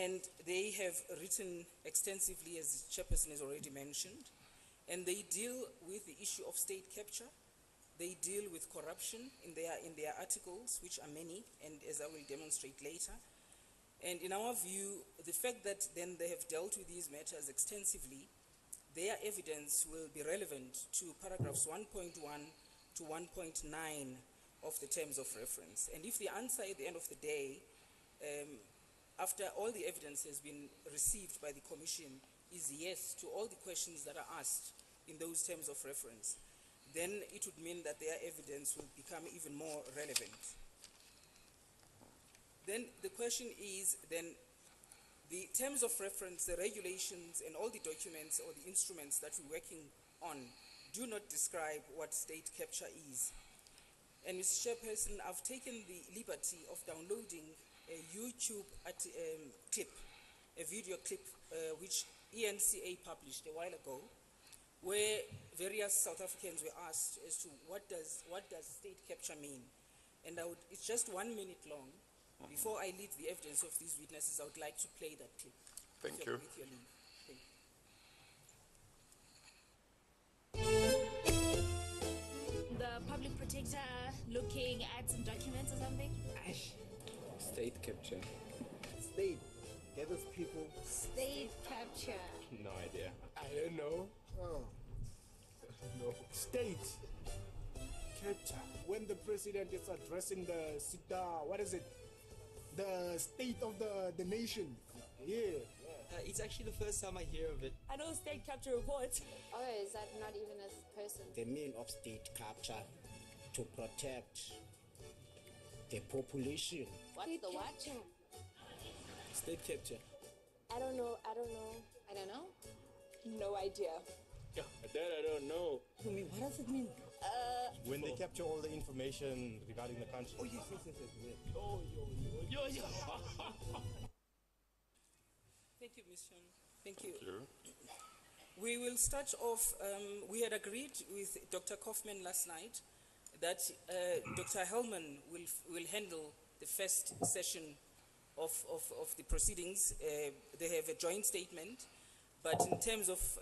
and they have written extensively, as the chairperson has already mentioned, and they deal with the issue of state capture. They deal with corruption in their articles, which are many, and as I will demonstrate later. And in our view, the fact that then they have dealt with these matters extensively, their evidence will be relevant to paragraphs 1.1 to 1.9 of the terms of reference. And if the answer at the end of the day, after all the evidence has been received by the Commission, is yes to all the questions that are asked in those terms of reference, then it would mean that their evidence will become even more relevant. Then the question is, then, the terms of reference, the regulations, and all the documents or the instruments that we're working on do not describe what state capture is. And Mr. Chairperson, I've taken the liberty of downloading a YouTube clip, a video clip, which ENCA published a while ago, where various South Africans were asked as to what does state capture mean. And it's just 1 minute long. Before I lead the evidence of these witnesses, I would like to play that clip. Thank you. With your leave. Thank you. The public protector looking at some documents or something? State capture. State. Gather people. State capture. No idea. I don't know. Oh. No. State capture. When the president is addressing the what is it? The state of the nation. Yeah. It's actually the first time I hear of it. I know state capture reports. Oh, is that not even a person? The meaning of state capture to protect the population. What's State the what? capture. State capture. I don't know. I don't know. No idea. Yeah, that I don't know. What does it mean? When they capture all the information regarding the country. Oh, yes. Yo. Thank you, Ms. Sean. Thank you. We will start off, we had agreed with Dr. Kaufman last night that Dr. Hellman will handle the first session of the proceedings. They have a joint statement, but in terms of,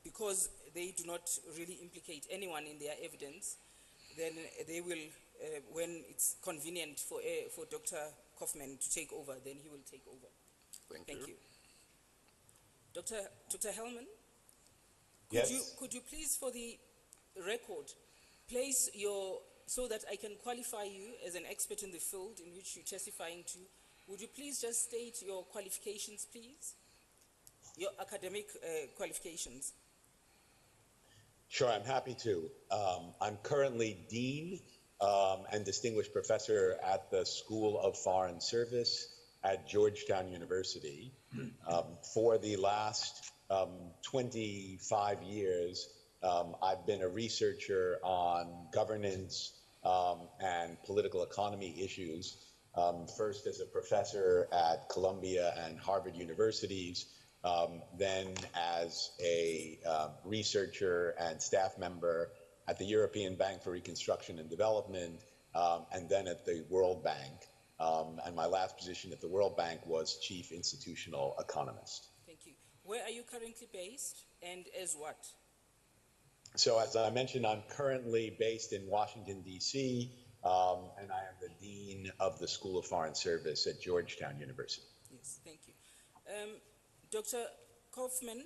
because they do not really implicate anyone in their evidence, then they will, when it's convenient for Dr. Kaufman to take over, then he will take over. Thank you. Dr. Hellman? Yes. Could you please, for the record, place so that I can qualify you as an expert in the field in which you're testifying to, would you please just state your qualifications, please? Your academic qualifications. Sure, I'm happy to. I'm currently Dean and Distinguished Professor at the School of Foreign Service at Georgetown University. For the last 25 years, I've been a researcher on governance and political economy issues, first as a professor at Columbia and Harvard universities, then as a researcher and staff member at the European Bank for Reconstruction and Development, and then at the World Bank. And my last position at the World Bank was Chief Institutional Economist. Thank you. Where are you currently based, and as what? So as I mentioned, I'm currently based in Washington, D.C., and I am the Dean of the School of Foreign Service at Georgetown University. Yes, thank you. Dr. Kaufman,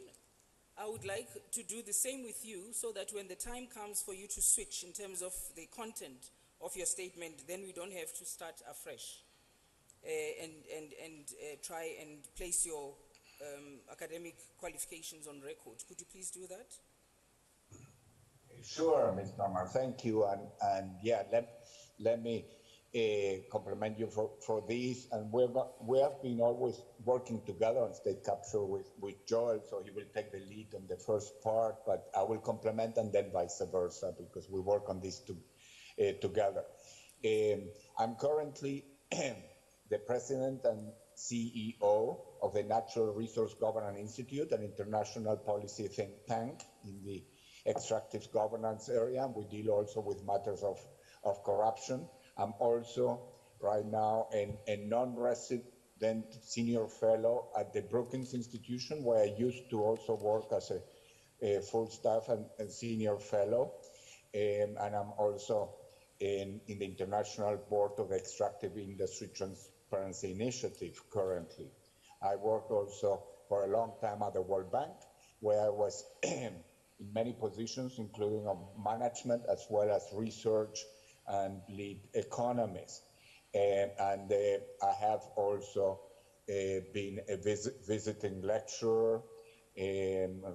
I would like to do the same with you so that when the time comes for you to switch in terms of the content of your statement, then we don't have to start afresh and try and place your academic qualifications on record. Could you please do that? Sure, Ms. Norman, thank you. And yeah, let me compliment you for this. And we have been always working together on state capture with Joel, so he will take the lead on the first part, but I will complement and then vice versa, because we work on this together. I'm currently the president and CEO of the Natural Resource Governance Institute, an international policy think tank in the extractive governance area. We deal also with matters of corruption. I'm also right now a non-resident then senior fellow at the Brookings Institution, where I used to also work as a full staff and senior fellow. And I'm also in the International Board of Extractive Industry Transparency Initiative currently. I worked also for a long time at the World Bank, where I was in many positions, including on management as well as research and lead economist. And I have also been a visiting lecturer,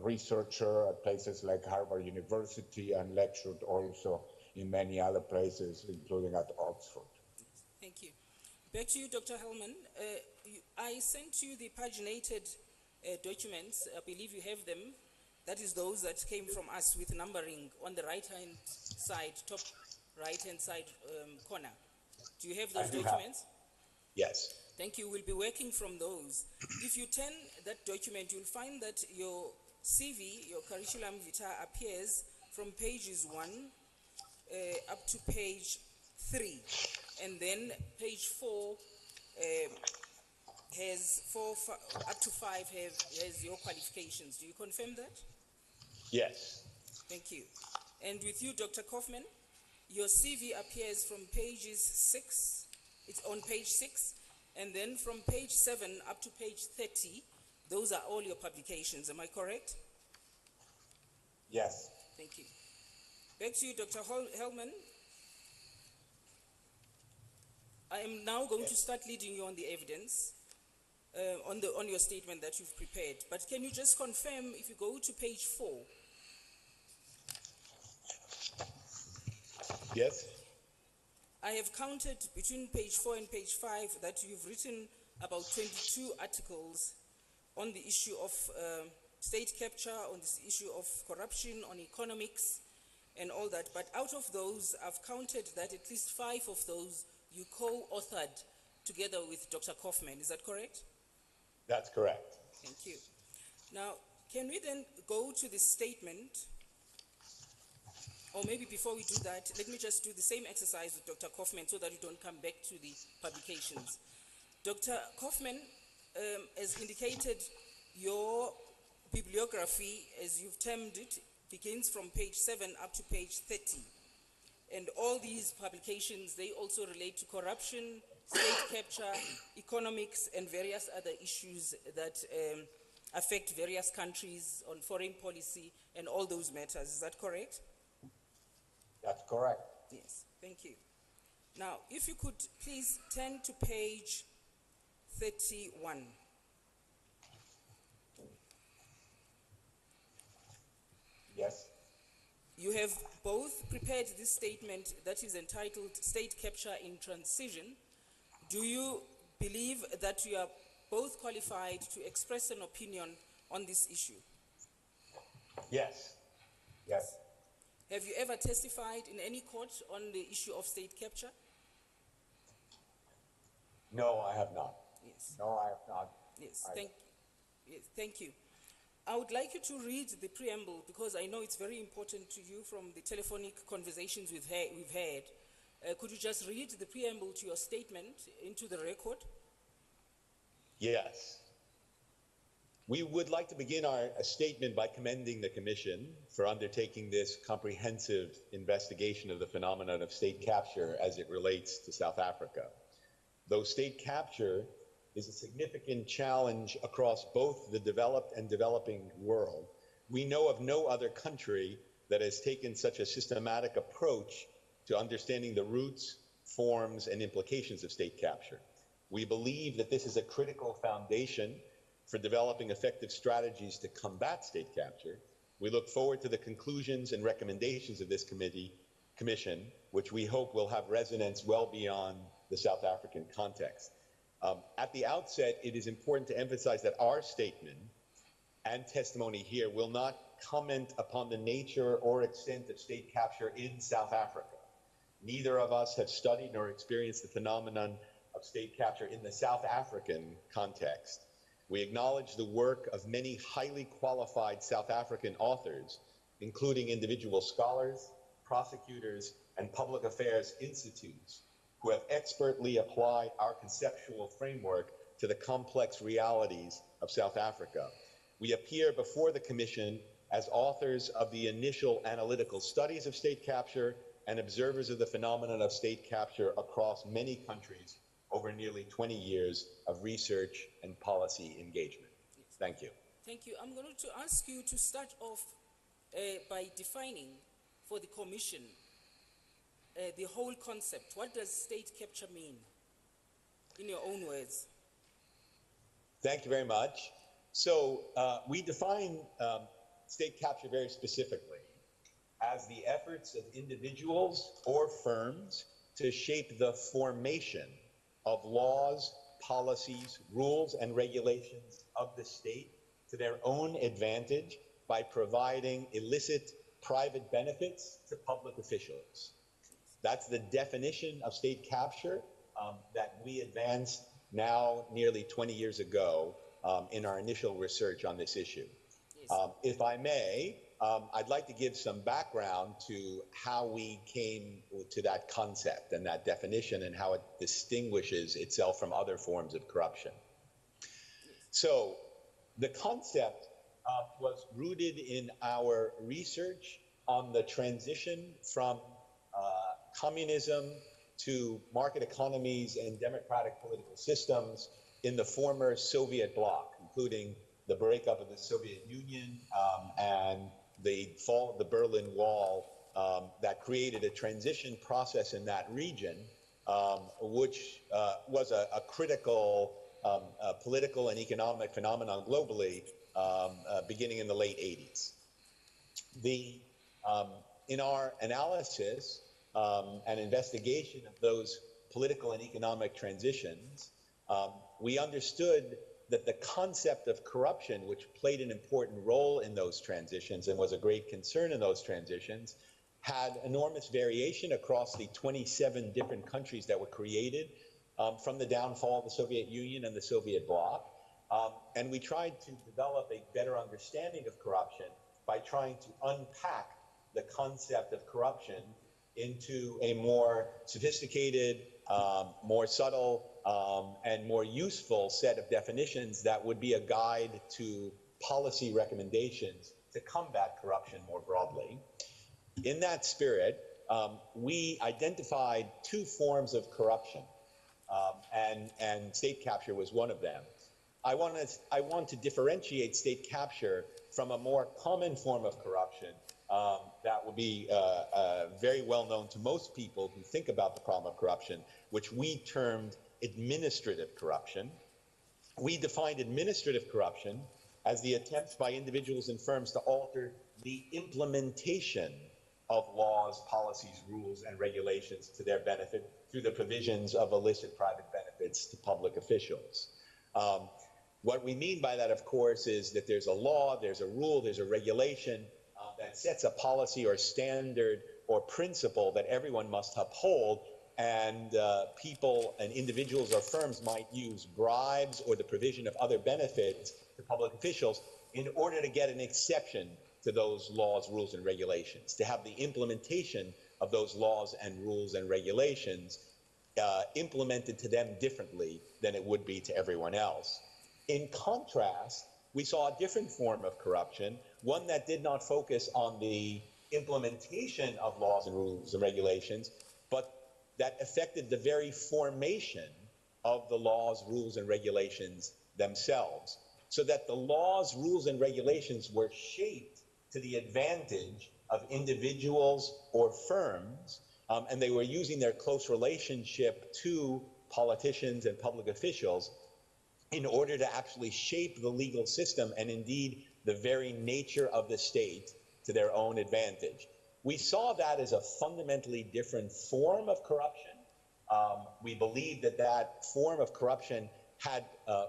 researcher at places like Harvard University, and lectured also in many other places, including at Oxford. Thank you. Back to you, Dr. Hellman. I sent you the paginated documents. I believe you have them. That is those that came from us with numbering on the right-hand side, top right-hand side corner. Do you have those documents? Yes. Thank you. We'll be working from those. If you turn that document, you'll find that your CV, your curriculum vitae, appears from pages 1 up to page 3. And then page 4 has up to 5 has your qualifications. Do you confirm that? Yes. Thank you. And with you, Dr. Kaufman, your CV appears from pages 6. It's on page 6. And then from page 7 up to page 30, those are all your publications. Am I correct? Yes. Thank you. Back to you, Dr. Hellman. I am now going to start leading you on the evidence, on your statement that you've prepared. But can you just confirm, if you go to page 4? Yes. I have counted between page 4 and page 5 that you've written about 22 articles on the issue of state capture, on this issue of corruption, on economics, and all that. But out of those, I've counted that at least 5 of those you co-authored together with Dr. Kaufman. Is that correct? That's correct. Thank you. Now, can we then go to the statement? Or maybe before we do that, let me just do the same exercise with Dr. Kaufman so that we don't come back to the publications. Dr. Kaufman, as indicated, your bibliography, as you've termed it, begins from page 7 up to page 30. And all these publications, they also relate to corruption, state capture, economics, and various other issues that affect various countries on foreign policy and all those matters. Is that correct? That's correct. Yes, thank you. Now, if you could please turn to page 31. Yes. You have both prepared this statement that is entitled State Capture in Transition. Do you believe that you are both qualified to express an opinion on this issue? Yes. Yes. Have you ever testified in any court on the issue of state capture? No, I have not. Yes. No, I have not. Yes, thank you. I would like you to read the preamble because I know it's very important to you from the telephonic conversations we've had. Could you just read the preamble to your statement into the record? Yes. We would like to begin our statement by commending the Commission for undertaking this comprehensive investigation of the phenomenon of state capture as it relates to South Africa. Though state capture is a significant challenge across both the developed and developing world, we know of no other country that has taken such a systematic approach to understanding the roots, forms, and implications of state capture. We believe that this is a critical foundation for developing effective strategies to combat state capture. We look forward to the conclusions and recommendations of this commission, which we hope will have resonance well beyond the South African context. At the outset, it is important to emphasize that our statement and testimony here will not comment upon the nature or extent of state capture in South Africa. Neither of us have studied nor experienced the phenomenon of state capture in the South African context. We acknowledge the work of many highly qualified South African authors, including individual scholars, prosecutors, and public affairs institutes, who have expertly applied our conceptual framework to the complex realities of South Africa. We appear before the Commission as authors of the initial analytical studies of state capture and observers of the phenomenon of state capture across many countries over nearly 20 years of research and policy engagement. Thank you. Thank you. I'm going to ask you to start off by defining for the Commission the whole concept. What does state capture mean, in your own words? Thank you very much. So we define state capture very specifically as the efforts of individuals or firms to shape the formation of laws, policies, rules, and regulations of the state to their own advantage by providing illicit private benefits to public officials. That's the definition of state capture that we advanced now nearly 20 years ago in our initial research on this issue. Yes. If I may, I'd like to give some background to how we came to that concept and that definition and how it distinguishes itself from other forms of corruption. So the concept was rooted in our research on the transition from communism to market economies and democratic political systems in the former Soviet bloc, including the breakup of the Soviet Union and the fall of the Berlin Wall that created a transition process in that region, which was a critical political and economic phenomenon globally beginning in the late 80s. In our analysis and investigation of those political and economic transitions, we understood that the concept of corruption, which played an important role in those transitions and was a great concern in those transitions, had enormous variation across the 27 different countries that were created from the downfall of the Soviet Union and the Soviet bloc. And we tried to develop a better understanding of corruption by trying to unpack the concept of corruption into a more sophisticated, more subtle, and more useful set of definitions that would be a guide to policy recommendations to combat corruption more broadly. In that spirit, we identified two forms of corruption, and state capture was one of them. I want to differentiate state capture from a more common form of corruption that will be very well known to most people who think about the problem of corruption, which we termed administrative corruption. We defined administrative corruption as the attempts by individuals and firms to alter the implementation of laws, policies, rules, and regulations to their benefit through the provisions of illicit private benefits to public officials. What we mean by that, of course, is that there's a law, there's a rule, there's a regulation that sets a policy or standard or principle that everyone must uphold, and people and individuals or firms might use bribes or the provision of other benefits to public officials in order to get an exception to those laws, rules, and regulations, to have the implementation of those laws and rules and regulations implemented to them differently than it would be to everyone else. In contrast, we saw a different form of corruption, one that did not focus on the implementation of laws and rules and regulations, but that affected the very formation of the laws, rules, and regulations themselves, so that the laws, rules, and regulations were shaped to the advantage of individuals or firms, and they were using their close relationship to politicians and public officials in order to actually shape the legal system and indeed the very nature of the state to their own advantage. We saw that as a fundamentally different form of corruption. We believe that that form of corruption had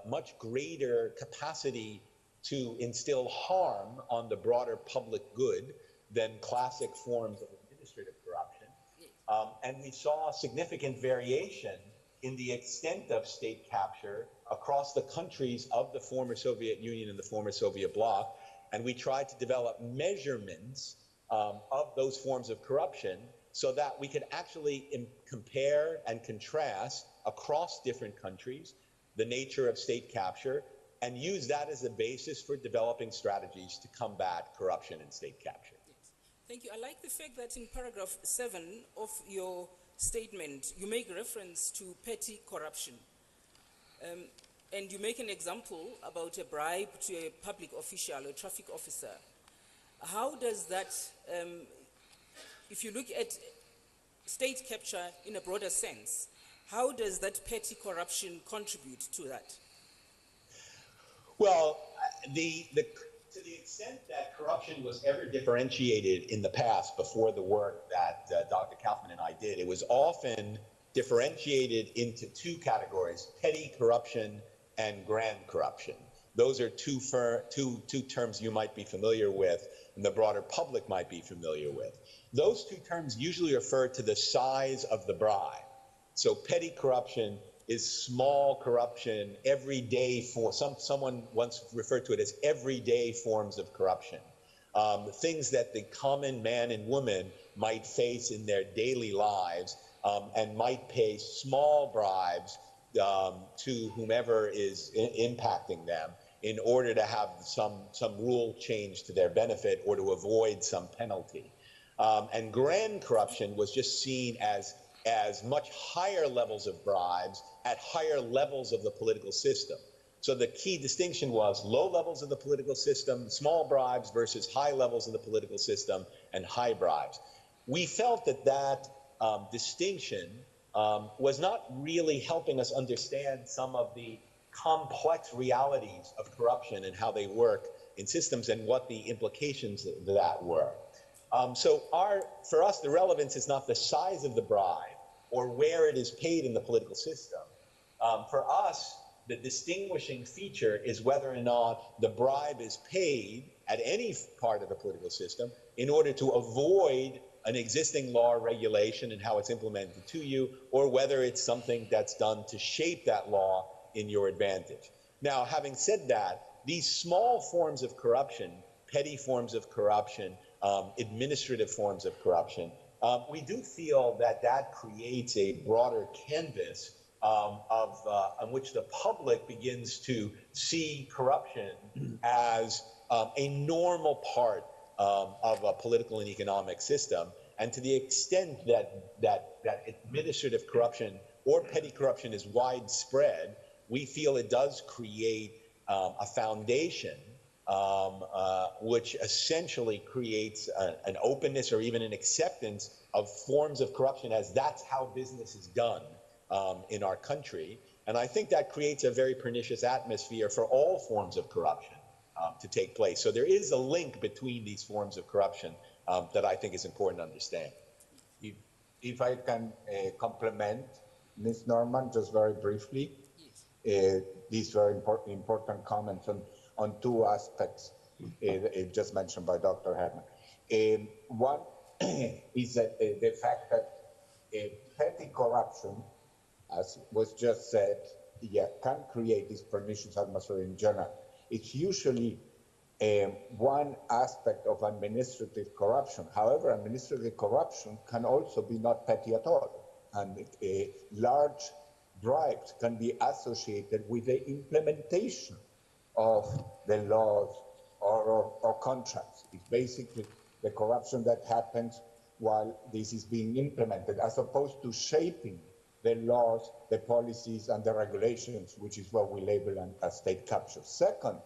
much greater capacity to instill harm on the broader public good than classic forms of administrative corruption. And we saw significant variation in the extent of state capture across the countries of the former Soviet Union and the former Soviet bloc. And we tried to develop measurements of those forms of corruption so that we could actually compare and contrast across different countries the nature of state capture, and use that as a basis for developing strategies to combat corruption and state capture. Yes. Thank you. I like the fact that in paragraph 7 of your statement, you make reference to petty corruption. And you make an example about a bribe to a public official, a traffic officer. How does that, if you look at state capture in a broader sense, how does that petty corruption contribute to that? Well, to the extent that corruption was ever differentiated in the past before the work that Dr. Kaufman and I did, it was often differentiated into two categories: petty corruption and grand corruption. Those are two terms you might be familiar with and the broader public might be familiar with. Those two terms usually refer to the size of the bribe. So petty corruption is small corruption, everyday someone once referred to it as everyday forms of corruption. Things that the common man and woman might face in their daily lives and might pay small bribes to whomever is impacting them in order to have some rule change to their benefit or to avoid some penalty. And grand corruption was just seen as much higher levels of bribes at higher levels of the political system. So the key distinction was low levels of the political system, small bribes, versus high levels of the political system and high bribes. We felt that distinction was not really helping us understand some of the complex realities of corruption and how they work in systems and what the implications of that were. So for us, the relevance is not the size of the bribe or where it is paid in the political system. For us, the distinguishing feature is whether or not the bribe is paid at any part of the political system in order to avoid an existing law or regulation and how it's implemented to you, or whether it's something that's done to shape that law in your advantage. Now, having said that, these small forms of corruption, petty forms of corruption, administrative forms of corruption, we do feel that creates a broader canvas on which the public begins to see corruption as a normal part of a political and economic system. And to the extent that administrative corruption or petty corruption is widespread, we feel it does create a foundation which essentially creates an openness or even an acceptance of forms of corruption, as that's how business is done in our country. And I think that creates a very pernicious atmosphere for all forms of corruption to take place. So there is a link between these forms of corruption that I think is important to understand. If I can complement Ms. Norman just very briefly, these very important comments on two aspects just mentioned by Dr. Herman. One is that the fact that petty corruption, as was just said, can create this pernicious atmosphere in general. It's usually one aspect of administrative corruption. However, administrative corruption can also be not petty at all, and large bribes can be associated with the implementation of the laws or contracts. It's basically the corruption that happens while this is being implemented, as opposed to shaping the laws, the policies, and the regulations, which is what we label as state capture. Second,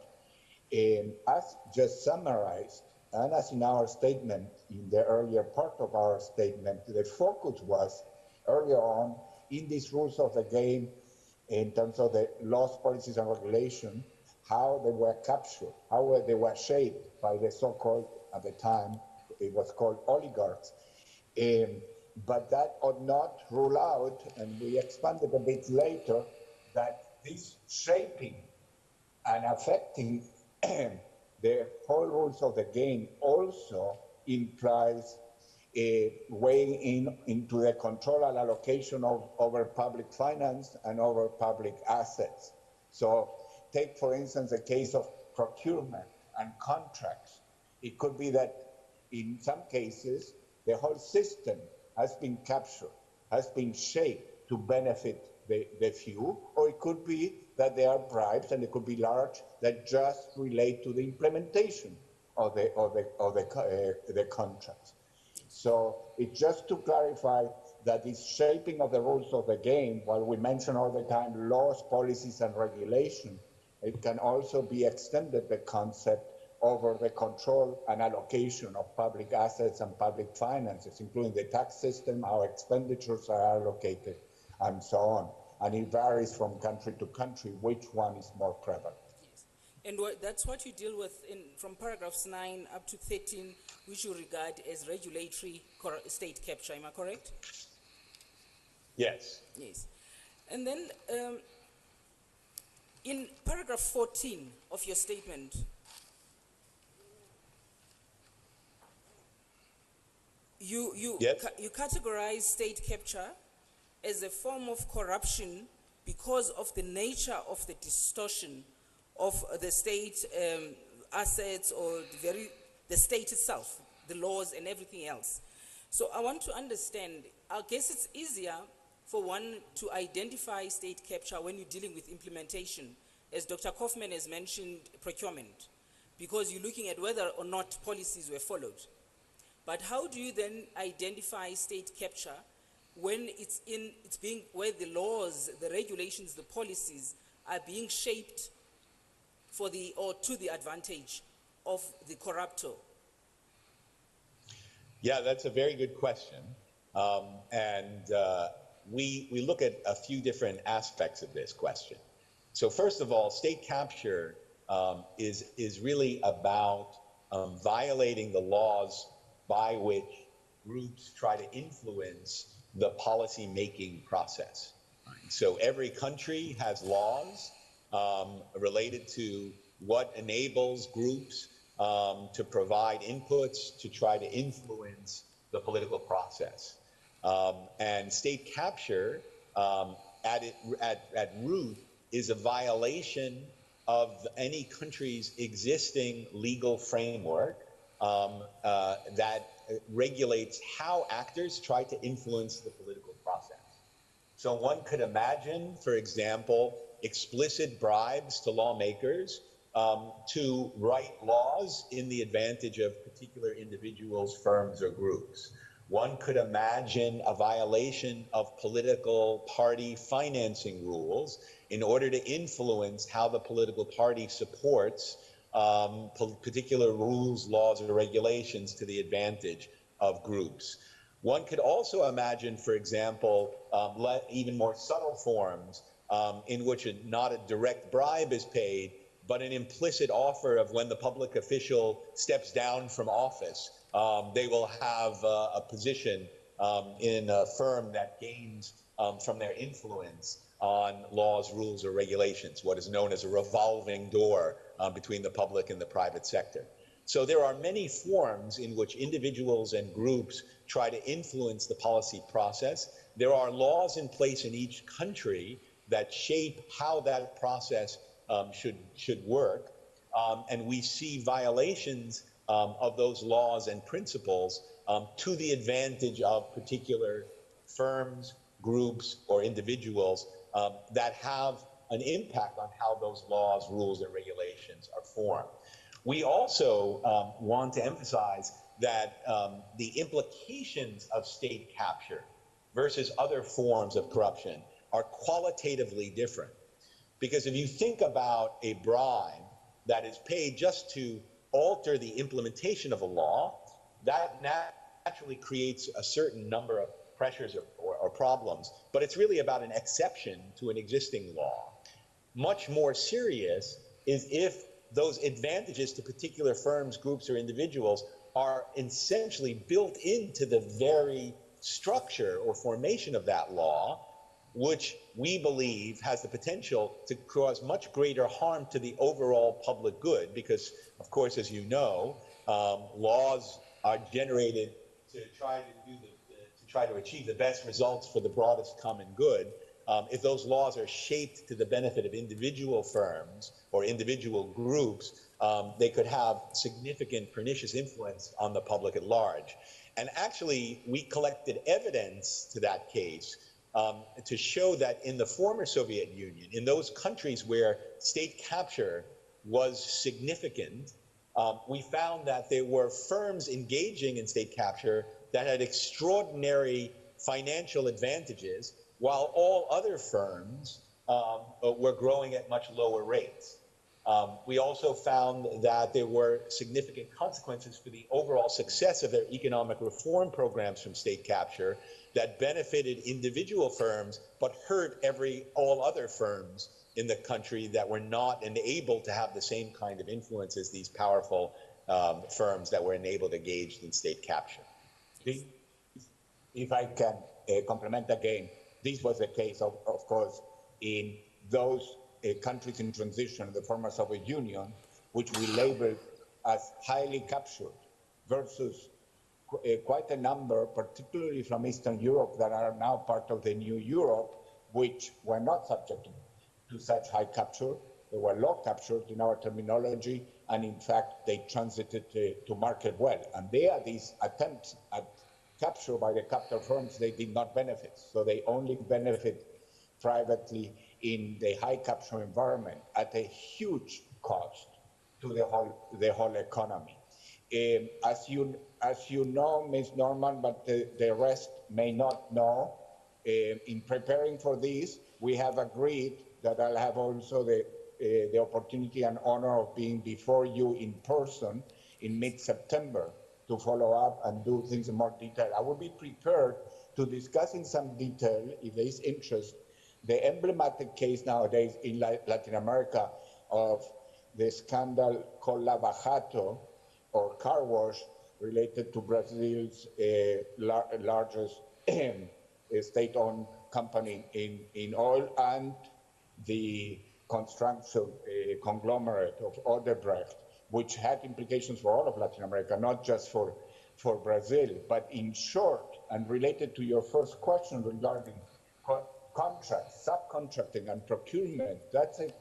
as just summarized, and as in our statement, in the earlier part of our statement, the focus was earlier on in these rules of the game, in terms of the laws, policies, and regulation, how they were captured, how they were shaped by the so-called, at the time, it was called oligarchs. But that ought not rule out, and we expanded a bit later, that this shaping and affecting the whole rules of the game also implies a weighing into the control and allocation over public finance and over public assets. So take, for instance, the case of procurement and contracts. It could be that in some cases, the whole system has been captured, has been shaped to benefit the few, or it could be that there are bribes, and it could be large, that just relate to the implementation of the contracts. So it's just to clarify that this shaping of the rules of the game, while we mention all the time laws, policies, and regulation, it can also be extended, the concept, over the control and allocation of public assets and public finances, including the tax system, how expenditures are allocated, and so on. And it varies from country to country which one is more prevalent. Yes. And that's what you deal with from paragraphs 9 up to 13, which you regard as regulatory state capture. Am I correct? Yes. Yes. And then in paragraph 14 of your statement, you categorize state capture as a form of corruption because of the nature of the distortion of the state assets, or the state itself, the laws and everything else. So I want to understand, I guess it's easier for one to identify state capture when you're dealing with implementation, as Dr. Kaufman has mentioned, procurement, because you're looking at whether or not policies were followed. But how do you then identify state capture when where the laws, the regulations, the policies are being shaped to the advantage of the corruptor? Yeah, that's a very good question. We look at a few different aspects of this question. So first of all, state capture is really about violating the laws by which groups try to influence the policy-making process. So every country has laws related to what enables groups to provide inputs to try to influence the political process. And state capture at root is a violation of any country's existing legal framework that regulates how actors try to influence the political process. So one could imagine, for example, explicit bribes to lawmakers to write laws in the advantage of particular individuals, firms, or groups. One could imagine a violation of political party financing rules in order to influence how the political party supports particular rules, laws, or regulations to the advantage of groups. One could also imagine, for example, even more subtle forms in which not a direct bribe is paid, but an implicit offer of when the public official steps down from office, they will have a position in a firm that gains from their influence on laws, rules, or regulations, what is known as a revolving door between the public and the private sector. So there are many forms in which individuals and groups try to influence the policy process. There are laws in place in each country that shape how that process should work. And we see violations of those laws and principles to the advantage of particular firms, groups, or individuals that have an impact on how those laws, rules, and regulations are formed. We also want to emphasize that the implications of state capture versus other forms of corruption are qualitatively different. Because if you think about a bribe that is paid just to alter the implementation of a law, that naturally creates a certain number of pressures or problems, but it's really about an exception to an existing law. Much more serious is if those advantages to particular firms, groups, or individuals are essentially built into the very structure or formation of that law, which we believe has the potential to cause much greater harm to the overall public good, because, of course, as you know, laws are generated to try to achieve the best results for the broadest common good. If those laws are shaped to the benefit of individual firms or individual groups, they could have significant pernicious influence on the public at large. And actually, we collected evidence to that case to show that in the former Soviet Union, in those countries where state capture was significant, we found that there were firms engaging in state capture that had extraordinary financial advantages, while all other firms were growing at much lower rates. We also found that there were significant consequences for the overall success of their economic reform programs from state capture that benefited individual firms but hurt all other firms in the country that were not enabled to have the same kind of influence as these powerful firms that were enabled engaged in state capture. If I can complement again, this was the case, of course, in those countries in transition, the former Soviet Union, which we labeled as highly captured, versus quite a number, particularly from Eastern Europe, that are now part of the new Europe, which were not subject to such high capture. They were low captured in our terminology, and in fact, they transited to market well. And there, these attempts at capture by the capital firms, they did not benefit. So they only benefit privately in the high capture environment at a huge cost to the whole economy. As you know, Ms. Norman, but the rest may not know, in preparing for this, we have agreed that I'll have also the opportunity and honor of being before you in person in mid-September to follow up and do things in more detail. I will be prepared to discuss in some detail, if there is interest, the emblematic case nowadays in Latin America of the scandal called Lava Jato, or car wash, related to Brazil's largest state-owned company in oil, and the construction conglomerate of Odebrecht, which had implications for all of Latin America, not just for Brazil. But in short, and related to your first question regarding contracts, subcontracting, and procurement, that's an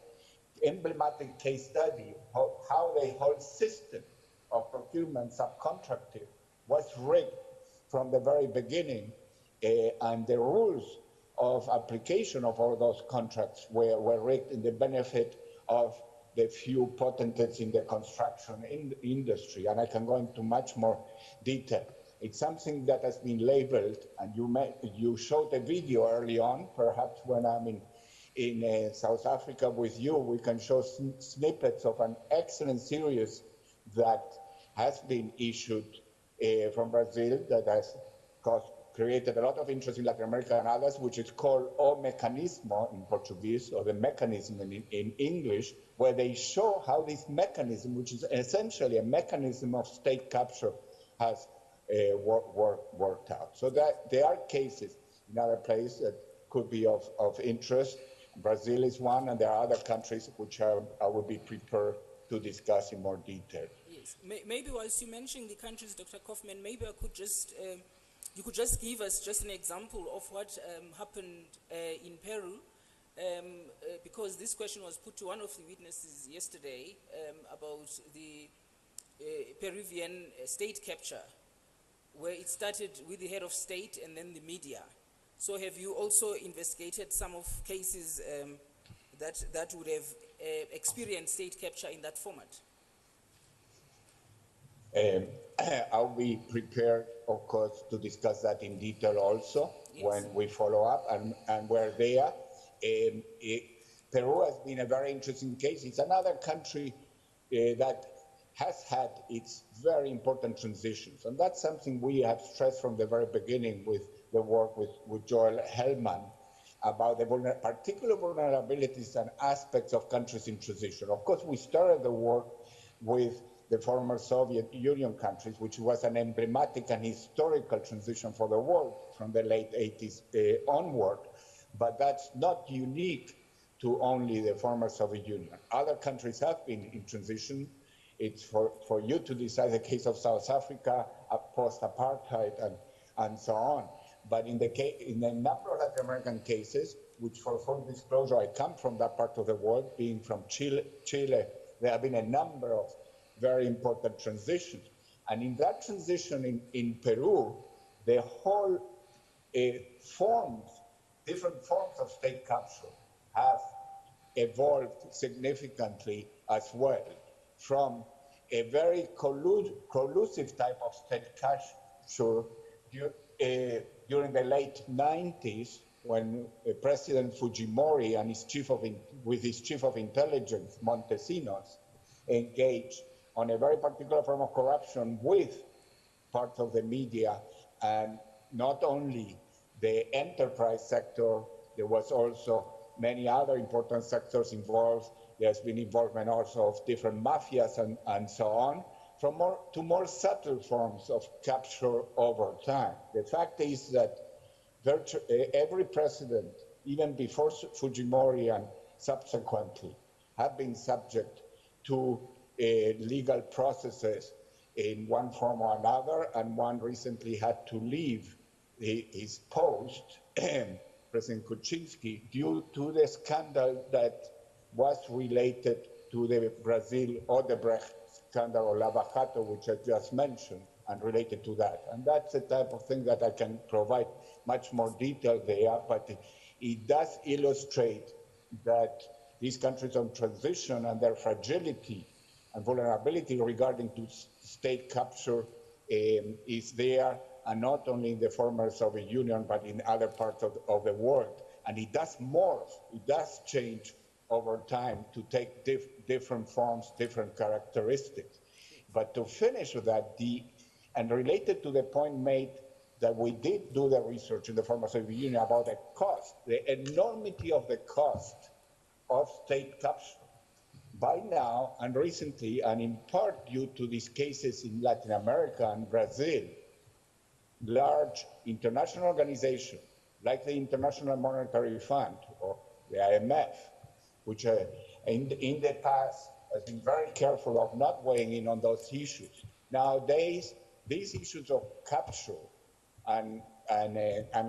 emblematic case study of how the whole system of procurement subcontracting was rigged from the very beginning, and the rules of application of all those contracts were rigged in the benefit of the few potentates in the construction industry. And I can go into much more detail. It's something that has been labeled, and you showed a video early on. Perhaps when I'm in South Africa with you, we can show snippets of an excellent series that has been issued from Brazil that has created a lot of interest in Latin America and others, which is called O Mecanismo in Portuguese, or the mechanism in English, where they show how this mechanism, which is essentially a mechanism of state capture, has worked out. So that there are cases in other places that could be of interest. Brazil is one, and there are other countries which I will be prepared to discuss in more detail. Yes, maybe whilst you mentioning the countries, Dr. Kaufman, maybe I could just, you could just give us just an example of what happened in Peru, because this question was put to one of the witnesses yesterday about the Peruvian state capture, where it started with the head of state and then the media. So have you also investigated some of cases that would have experienced state capture in that format? I'll be prepared, of course, to discuss that in detail also. Yes. When we follow up, and we're there. Peru has been a very interesting case. It's another country that has had its very important transitions, and that's something we have stressed from the very beginning with the work with Joel Hellman about the particular vulnerabilities and aspects of countries in transition. Of course, we started the work with the former Soviet Union countries, which was an emblematic and historical transition for the world from the late 80s onward. But that's not unique to only the former Soviet Union. Other countries have been in transition. It's for you to decide the case of South Africa, post-apartheid, and so on. But in a number of Latin American cases, which for full disclosure, I come from that part of the world, being from Chile, there have been a number of very important transitions. And in that transition in Peru, the whole forms different forms of state capture have evolved significantly as well from a very collusive type of state capture during the late 90s when President Fujimori and with his chief of intelligence, Montesinos, engaged on a very particular form of corruption with parts of the media, and not only the enterprise sector, there was also many other important sectors involved. There's been involvement also of different mafias and so on, to more subtle forms of capture over time. The fact is that every president, even before Fujimori and subsequently, have been subject to legal processes in one form or another, and one recently had to leave his post, President Kuczynski, due to the scandal that was related to the Brazil Odebrecht scandal or Lava Jato, which I just mentioned, and related to that. And that's the type of thing that I can provide much more detail there, but it does illustrate that these countries on transition and their fragility and vulnerability regarding to state capture is there, and not only in the former Soviet Union, but in other parts of the world. And it does morph, it does change over time to take different forms, different characteristics. But to finish with that, and related to the point made that we did do the research in the former Soviet Union about the cost, the enormity of the cost of state capture. By now, and recently, and in part due to these cases in Latin America and Brazil, large international organizations like the International Monetary Fund or the IMF, which in the past has been very careful of not weighing in on those issues. Nowadays, these issues of capture and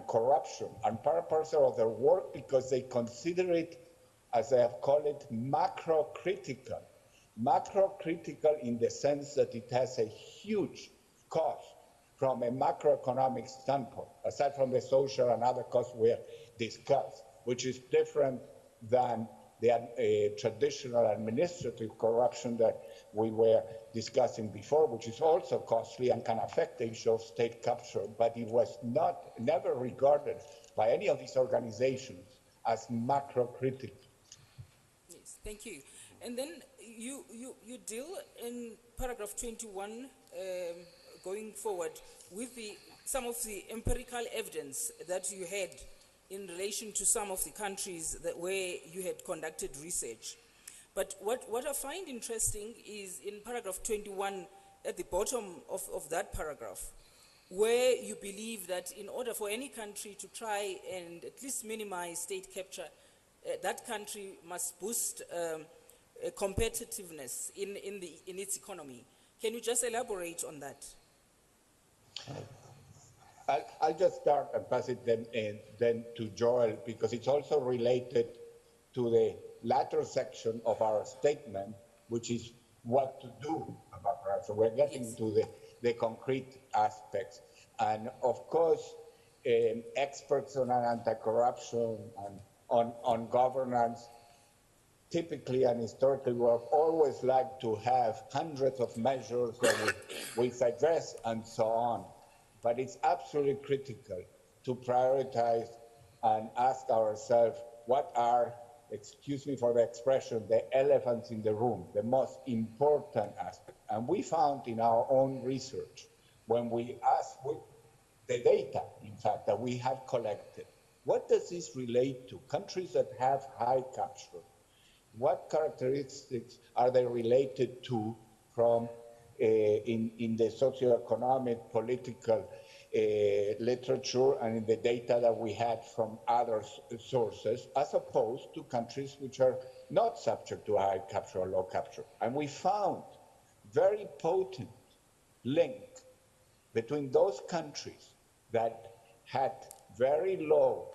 corruption are part and parcel of their work because they consider it, as I have called it, macro-critical. Macro-critical in the sense that it has a huge cost from a macroeconomic standpoint, aside from the social and other costs we have discussed, which is different than the traditional administrative corruption that we were discussing before, which is also costly and can affect the issue of state capture, but it was never regarded by any of these organizations as macro-critical. Yes, thank you. And then you deal in paragraph 21, going forward, with some of the empirical evidence that you had in relation to some of the countries where you had conducted research. But what I find interesting is in paragraph 21, at the bottom of that paragraph, where you believe that in order for any country to try and at least minimize state capture, that country must boost competitiveness in its economy. Can you just elaborate on that? I'll just start and pass it then to Joel, because it's also related to the latter section of our statement, which is what to do about corruption. We're getting to the concrete aspects. And of course, experts on anti-corruption and on governance typically and historically we have always liked to have hundreds of measures that we suggest and so on. But it's absolutely critical to prioritize and ask ourselves what are, excuse me for the expression, the elephants in the room, the most important aspect. And we found in our own research, when we asked the data, in fact, that we have collected, what does this relate to? Countries that have high capture, what characteristics are they related to from in the socioeconomic, political literature and in the data that we had from other sources, as opposed to countries which are not subject to high capture or low capture. And we found very potent link between those countries that had very low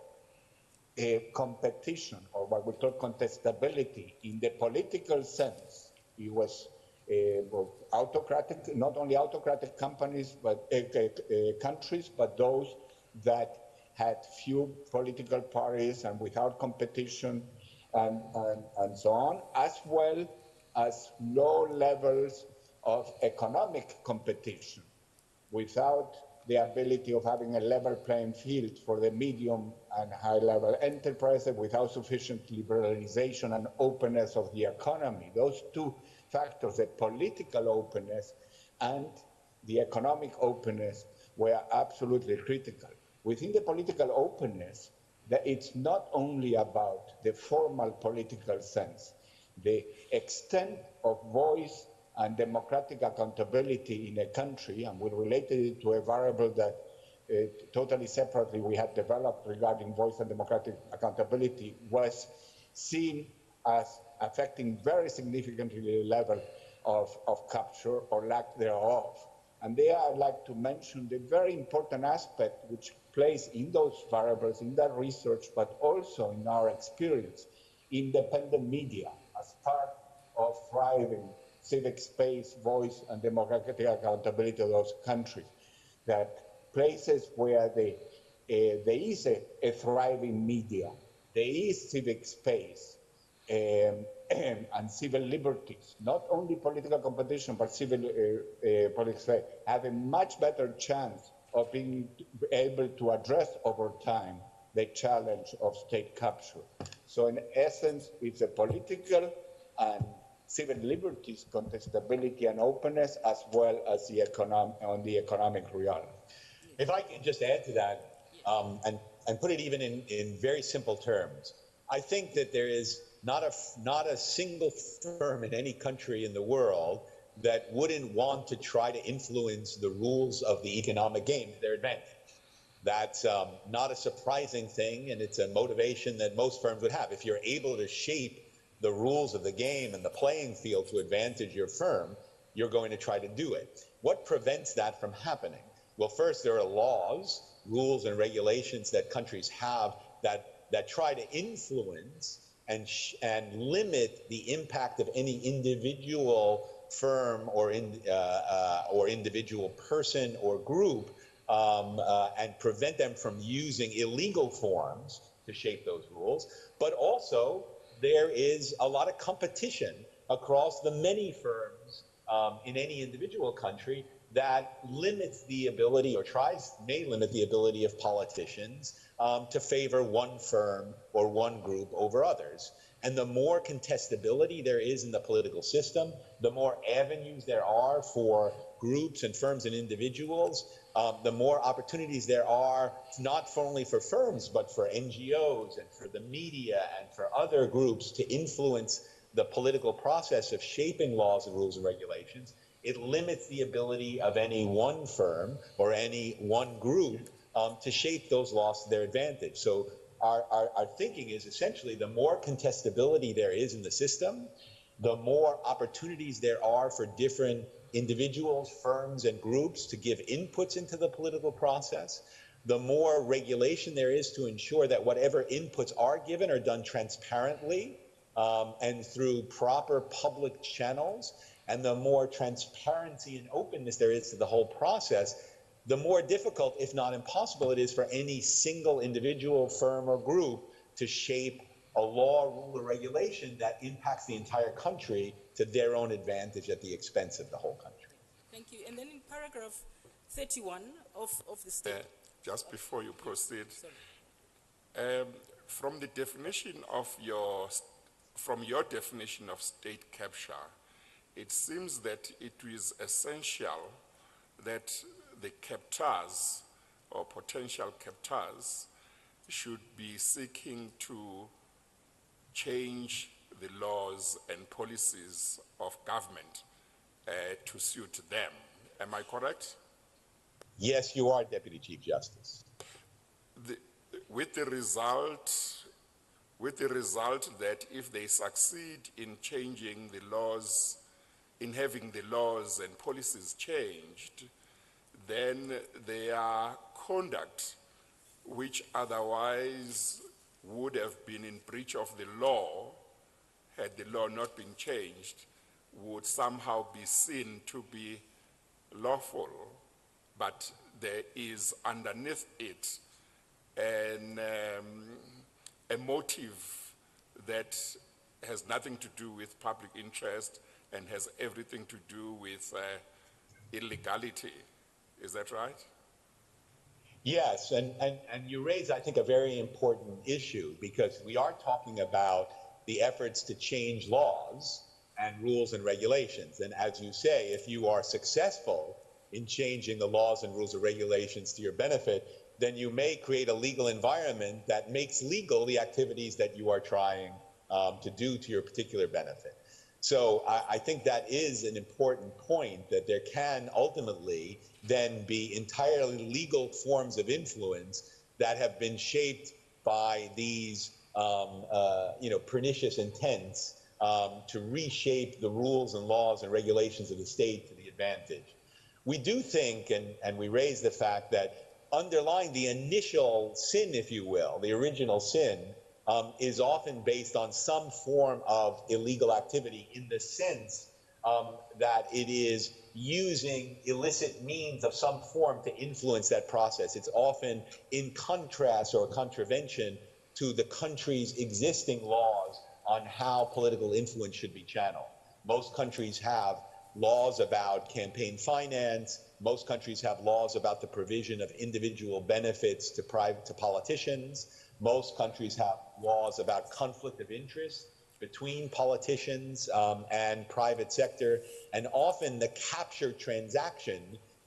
competition, or what we call contestability, in the political sense. It was autocratic, not only autocratic companies, but countries, but those that had few political parties and without competition and so on, as well as low levels of economic competition without the ability of having a level playing field for the medium and high level enterprises, without sufficient liberalization and openness of the economy. Those two factors, the political openness and the economic openness, were absolutely critical. Within the political openness, that it's not only about the formal political sense, the extent of voice and democratic accountability in a country, and we related it to a variable that totally separately we had developed regarding voice and democratic accountability, was seen as affecting very significantly the level of capture or lack thereof. And there I'd like to mention the very important aspect which plays in those variables, in that research, but also in our experience, independent media as part of thriving civic space, voice, and democratic accountability of those countries. That places where there is a thriving media, there is civic space, and civil liberties, not only political competition, but civil politics, have a much better chance of being able to address over time the challenge of state capture. So in essence, it's a political and civil liberties contestability and openness, as well as the economic reality. If I can just add to that, and put it even in very simple terms, I think that there is not a single firm in any country in the world that wouldn't want to try to influence the rules of the economic game to their advantage. That's not a surprising thing, and it's a motivation that most firms would have. If you're able to shape the rules of the game and the playing field to advantage your firm, you're going to try to do it. What prevents that from happening? Well, first, there are laws, rules, and regulations that countries have that try to influence and limit the impact of any individual firm or individual person or group, and prevent them from using illegal forms to shape those rules. But also, there is a lot of competition across the many firms in any individual country that limits the ability, or may limit the ability of politicians to favor one firm or one group over others. And the more contestability there is in the political system, the more avenues there are for groups and firms and individuals, the more opportunities there are, not only for firms, but for NGOs and for the media and for other groups to influence the political process of shaping laws and rules and regulations. It limits the ability of any one firm or any one group to shape those laws to their advantage. So our thinking is essentially the more contestability there is in the system, the more opportunities there are for different individuals, firms, and groups to give inputs into the political process, the more regulation there is to ensure that whatever inputs are given are done transparently and through proper public channels, and the more transparency and openness there is to the whole process, the more difficult, if not impossible, it is for any single individual, firm, or group to shape a law, rule, or regulation that impacts the entire country to their own advantage at the expense of the whole country. Thank you. And then in paragraph 31 of the state... just before you proceed, from the definition of from your definition of state capture, it seems that it is essential that the captors or potential captors should be seeking to change the laws and policies of government to suit them. Am I correct? Yes, you are, Deputy Chief Justice. With the result that if they succeed in changing the laws, in having the laws and policies changed, then their conduct, which otherwise would have been in breach of the law, had the law not been changed, would somehow be seen to be lawful. But there is underneath it a motive that has nothing to do with public interest and has everything to do with illegality. Is that right? Yes, and you raise, I think, a very important issue because we are talking about the efforts to change laws and rules and regulations. And as you say, if you are successful in changing the laws and rules and regulations to your benefit, then you may create a legal environment that makes legal the activities that you are trying to do to your particular benefit. So I think that is an important point, that there can ultimately then be entirely legal forms of influence that have been shaped by these pernicious intents to reshape the rules and laws and regulations of the state to the advantage. We do think, and we raise the fact that underlying the initial sin, if you will, the original sin, is often based on some form of illegal activity in the sense that it is using illicit means of some form to influence that process. It's often in contrast or contravention to the country's existing laws on how political influence should be channeled. Most countries have laws about campaign finance. Most countries have laws about the provision of individual benefits to politicians. Most countries have laws about conflict of interest between politicians and private sector, and often the capture transaction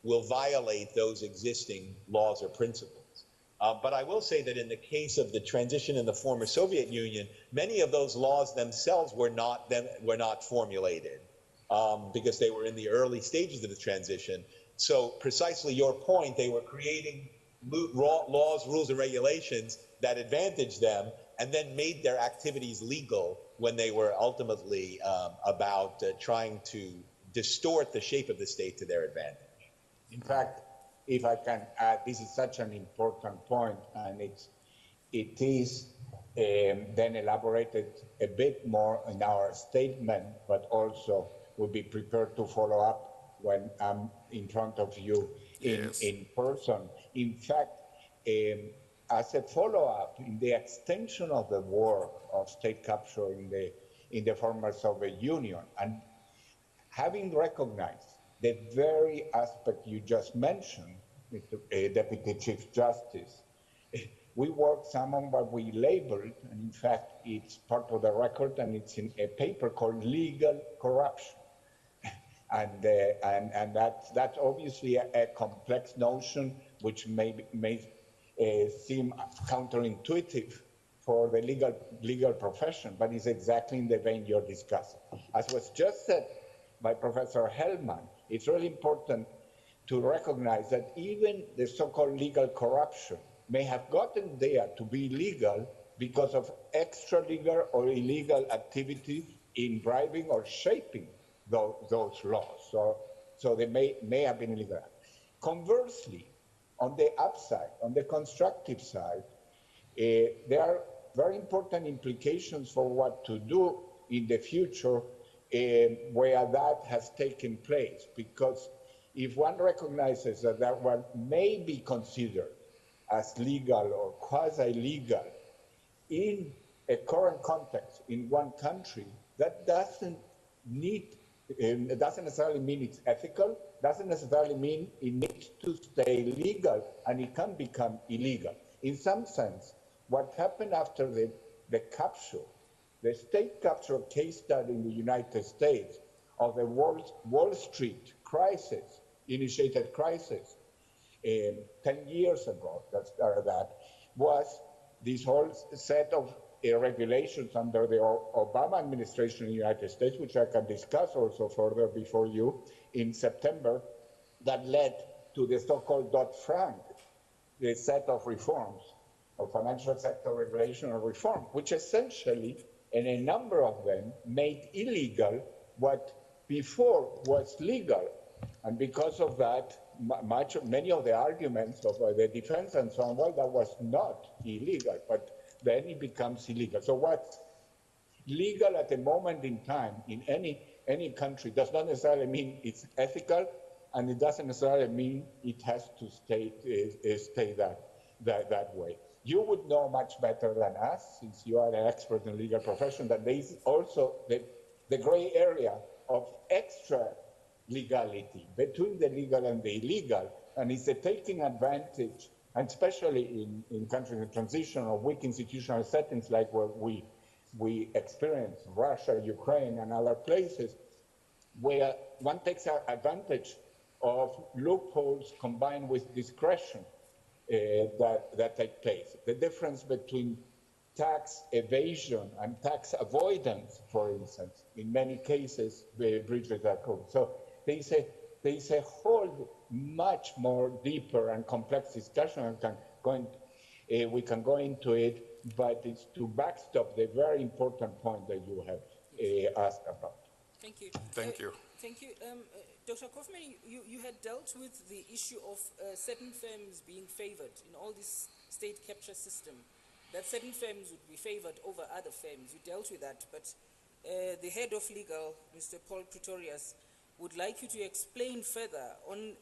will violate those existing laws or principles. But I will say that in the case of the transition in the former Soviet Union, many of those laws themselves were not formulated because they were in the early stages of the transition. So precisely your point, they were creating laws, rules, and regulations that advantaged them and then made their activities legal when they were ultimately about trying to distort the shape of the state to their advantage. In fact, if I can add, this is such an important point, and it is then elaborated a bit more in our statement, but also will be prepared to follow up when I'm in front of you in person. In fact, as a follow-up, in the extension of the work of state capture in the former Soviet Union, and having recognized the very aspect you just mentioned, Mr. Deputy Chief Justice, we worked some on what we labeled, and in fact, it's part of the record, and it's in a paper called Legal Corruption. And that's obviously a complex notion which may seem counterintuitive for the legal profession, but it's exactly in the vein you're discussing. As was just said by Professor Hellman, it's really important to recognize that even the so-called legal corruption may have gotten there to be legal because of extra-legal or illegal activity in driving or shaping those laws. So they may have been illegal. Conversely, on the upside, on the constructive side, there are very important implications for what to do in the future where that has taken place. Because if one recognizes that what may be considered as legal or quasi-legal in a current context in one country, that doesn't it doesn't necessarily mean it's ethical, doesn't necessarily mean it needs to stay legal, and it can become illegal. In some sense, what happened after the capture, the state capture case study in the United States of the Wall Street crisis, initiated crisis 10 years ago, that was this whole set of regulations under the Obama administration in the United States, which I can discuss also further before you in September, that led to the so-called Dodd-Frank, the set of reforms of financial sector regulation and reform, which essentially, and a number of them, made illegal what before was legal. And because of that, many of the arguments of the defense and so on, well, that was not illegal, but then it becomes illegal. So what's legal at a moment in time in any country does not necessarily mean it's ethical, and it doesn't necessarily mean it has to stay that way. you would know much better than us, since you are an expert in legal profession, that there is also the gray area of extra legality between the legal and the illegal, and it's taking advantage, and especially in countries in transition or weak institutional settings like what we experience, Russia, Ukraine, and other places, where one takes advantage of loopholes combined with discretion that take place. The difference between tax evasion and tax avoidance, for instance, in many cases, breaches that code. So there is a whole much more deeper and complex discussion, and we can go into it, but it's to backstop the very important point that you have asked about. Thank you. Thank you. Thank you. Dr. Kaufman, you had dealt with the issue of certain firms being favored in all this state capture system, that certain firms would be favored over other firms. You dealt with that, but the head of legal, Mr. Paul Pretorius, would like you to explain further on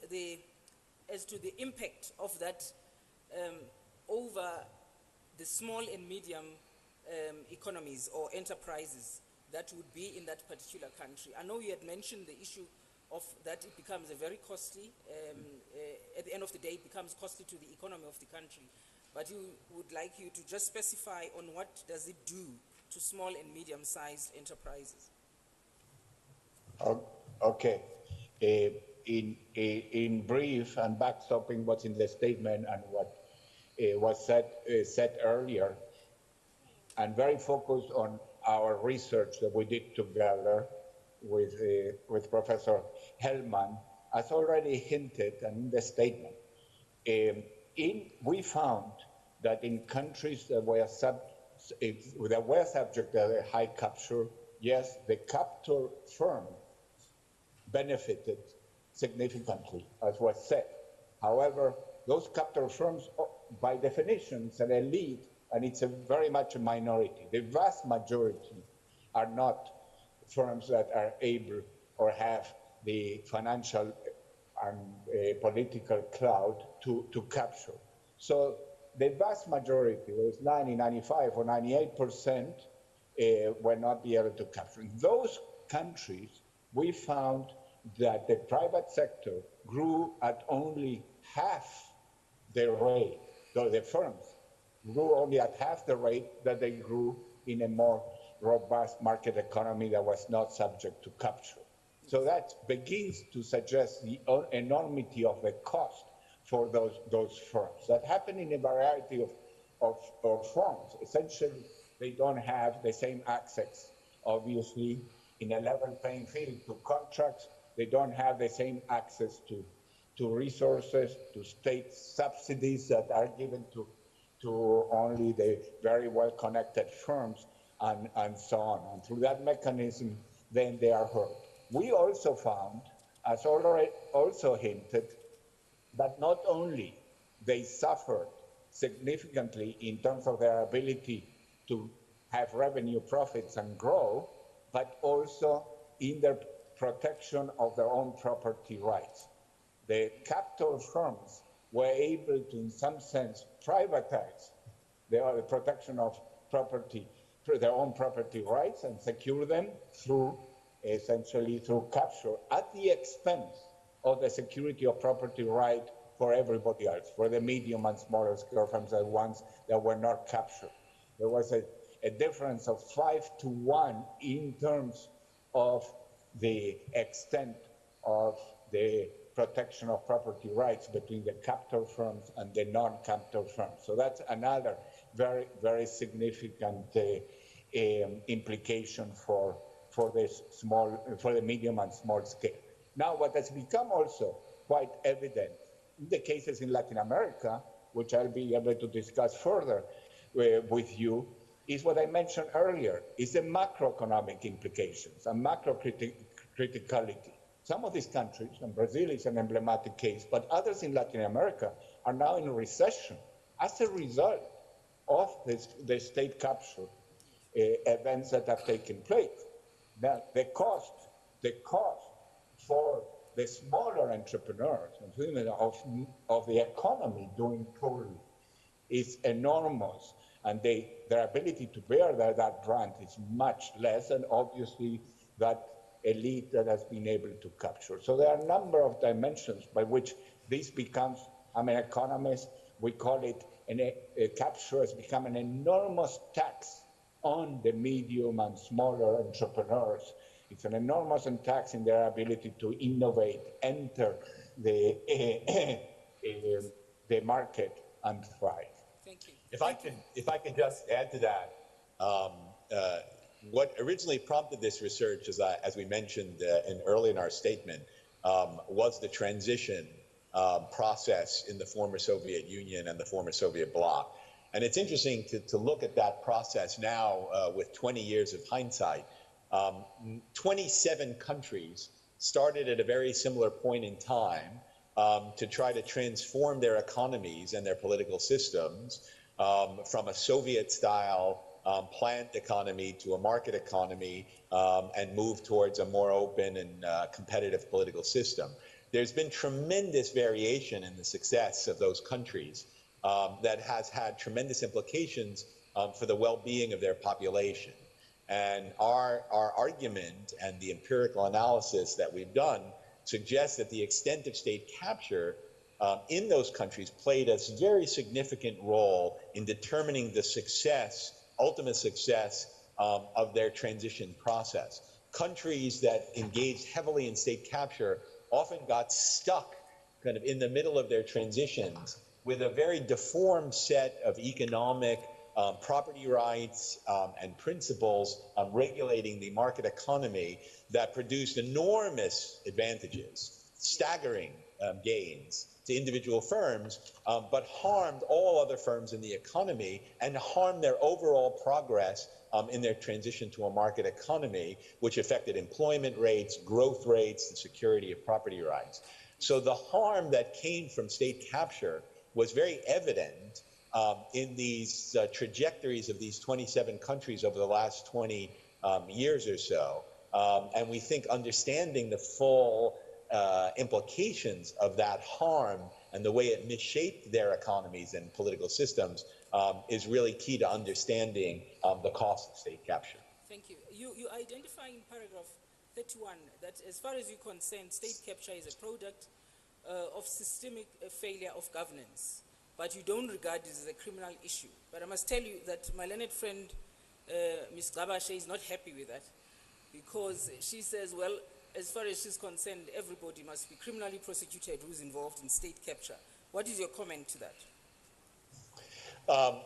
as to the impact of that over the small and medium economies or enterprises that would be in that particular country. I know you had mentioned the issue of that it becomes a very costly, at the end of the day, it becomes costly to the economy of the country. But you would like you to just specify on what does it do to small and medium-sized enterprises. Okay. In brief, and backstopping what's in the statement and what was said earlier, and very focused on our research that we did together with Professor Hellman, as already hinted and in the statement, we found that in countries that were subject to a high capture, yes, the capture firm benefited significantly, as was said. However, those capture firms, by definition, is an elite, and it's very much a minority. The vast majority are not firms that are able or have the financial and political clout to capture. So the vast majority, whether it's 90, 95, or 98%, will not be able to capture. In those countries, we found that the private sector grew at only half the rate, though the firms grew only at half the rate that they grew in a more robust market economy that was not subject to capture. So that begins to suggest the enormity of the cost for those firms. That happen in a variety of forms. Essentially, they don't have the same access, obviously, in a level playing field to contracts. They don't have the same access to resources, to state subsidies that are given to only the very well-connected firms, and so on. And through that mechanism, then they are hurt. We also found, as already also hinted, that not only they suffered significantly in terms of their ability to have revenue, profits, and grow, but also in their protection of their own property rights. The captor firms were able to, in some sense, privatize the protection of property, their own property rights, and secure them essentially through capture at the expense of the security of property right for everybody else, for the medium and smaller scale firms, the ones that were not captured. There was a difference of 5-1 in terms of the extent of the protection of property rights between the captor firms and the non-captor firms. So that's another very, very significant implication for the medium and small scale. Now, what has become also quite evident in the cases in Latin America, which I'll be able to discuss further with you, is what I mentioned earlier, is the macroeconomic implications and macro criticality. Some of these countries, and Brazil is an emblematic case, but others in Latin America are now in recession as a result of the state capture events that have taken place. Now, the cost for the smaller entrepreneurs of the economy doing poorly is enormous, and their ability to bear that rent is much less, and obviously that elite that has been able to capture. So there are a number of dimensions by which this becomes, I'm an economist, we call it, a capture has become an enormous tax on the medium and smaller entrepreneurs. It's an enormous tax in their ability to innovate, enter the, the market and thrive. Thank you. If I can just add to that, um, uh, what originally prompted this research, as we mentioned early in our statement, was the transition process in the former Soviet Union and the former Soviet bloc. And it's interesting to look at that process now with 20 years of hindsight. 27 countries started at a very similar point in time to try to transform their economies and their political systems from a Soviet-style planned economy to a market economy and move towards a more open and competitive political system. There's been tremendous variation in the success of those countries that has had tremendous implications for the well-being of their population. And our argument and the empirical analysis that we've done suggests that the extent of state capture in those countries played a very significant role in determining the success, ultimate success of their transition process. Countries that engaged heavily in state capture often got stuck kind of in the middle of their transitions with a very deformed set of economic property rights and principles regulating the market economy that produced enormous advantages, staggering gains to individual firms, but harmed all other firms in the economy and harmed their overall progress in their transition to a market economy, which affected employment rates, growth rates, the security of property rights. So the harm that came from state capture was very evident in these trajectories of these 27 countries over the last 20 years or so. And we think understanding the full implications of that harm and the way it misshaped their economies and political systems is really key to understanding the cost of state capture. Thank you. You identify in paragraph 31 that as far as you're concerned, state capture is a product of systemic failure of governance, but you don't regard it as a criminal issue. But I must tell you that my learned friend, Ms. Gabashe, is not happy with that, because she says, well, as far as she's concerned, everybody must be criminally prosecuted who's involved in state capture. What is your comment to that?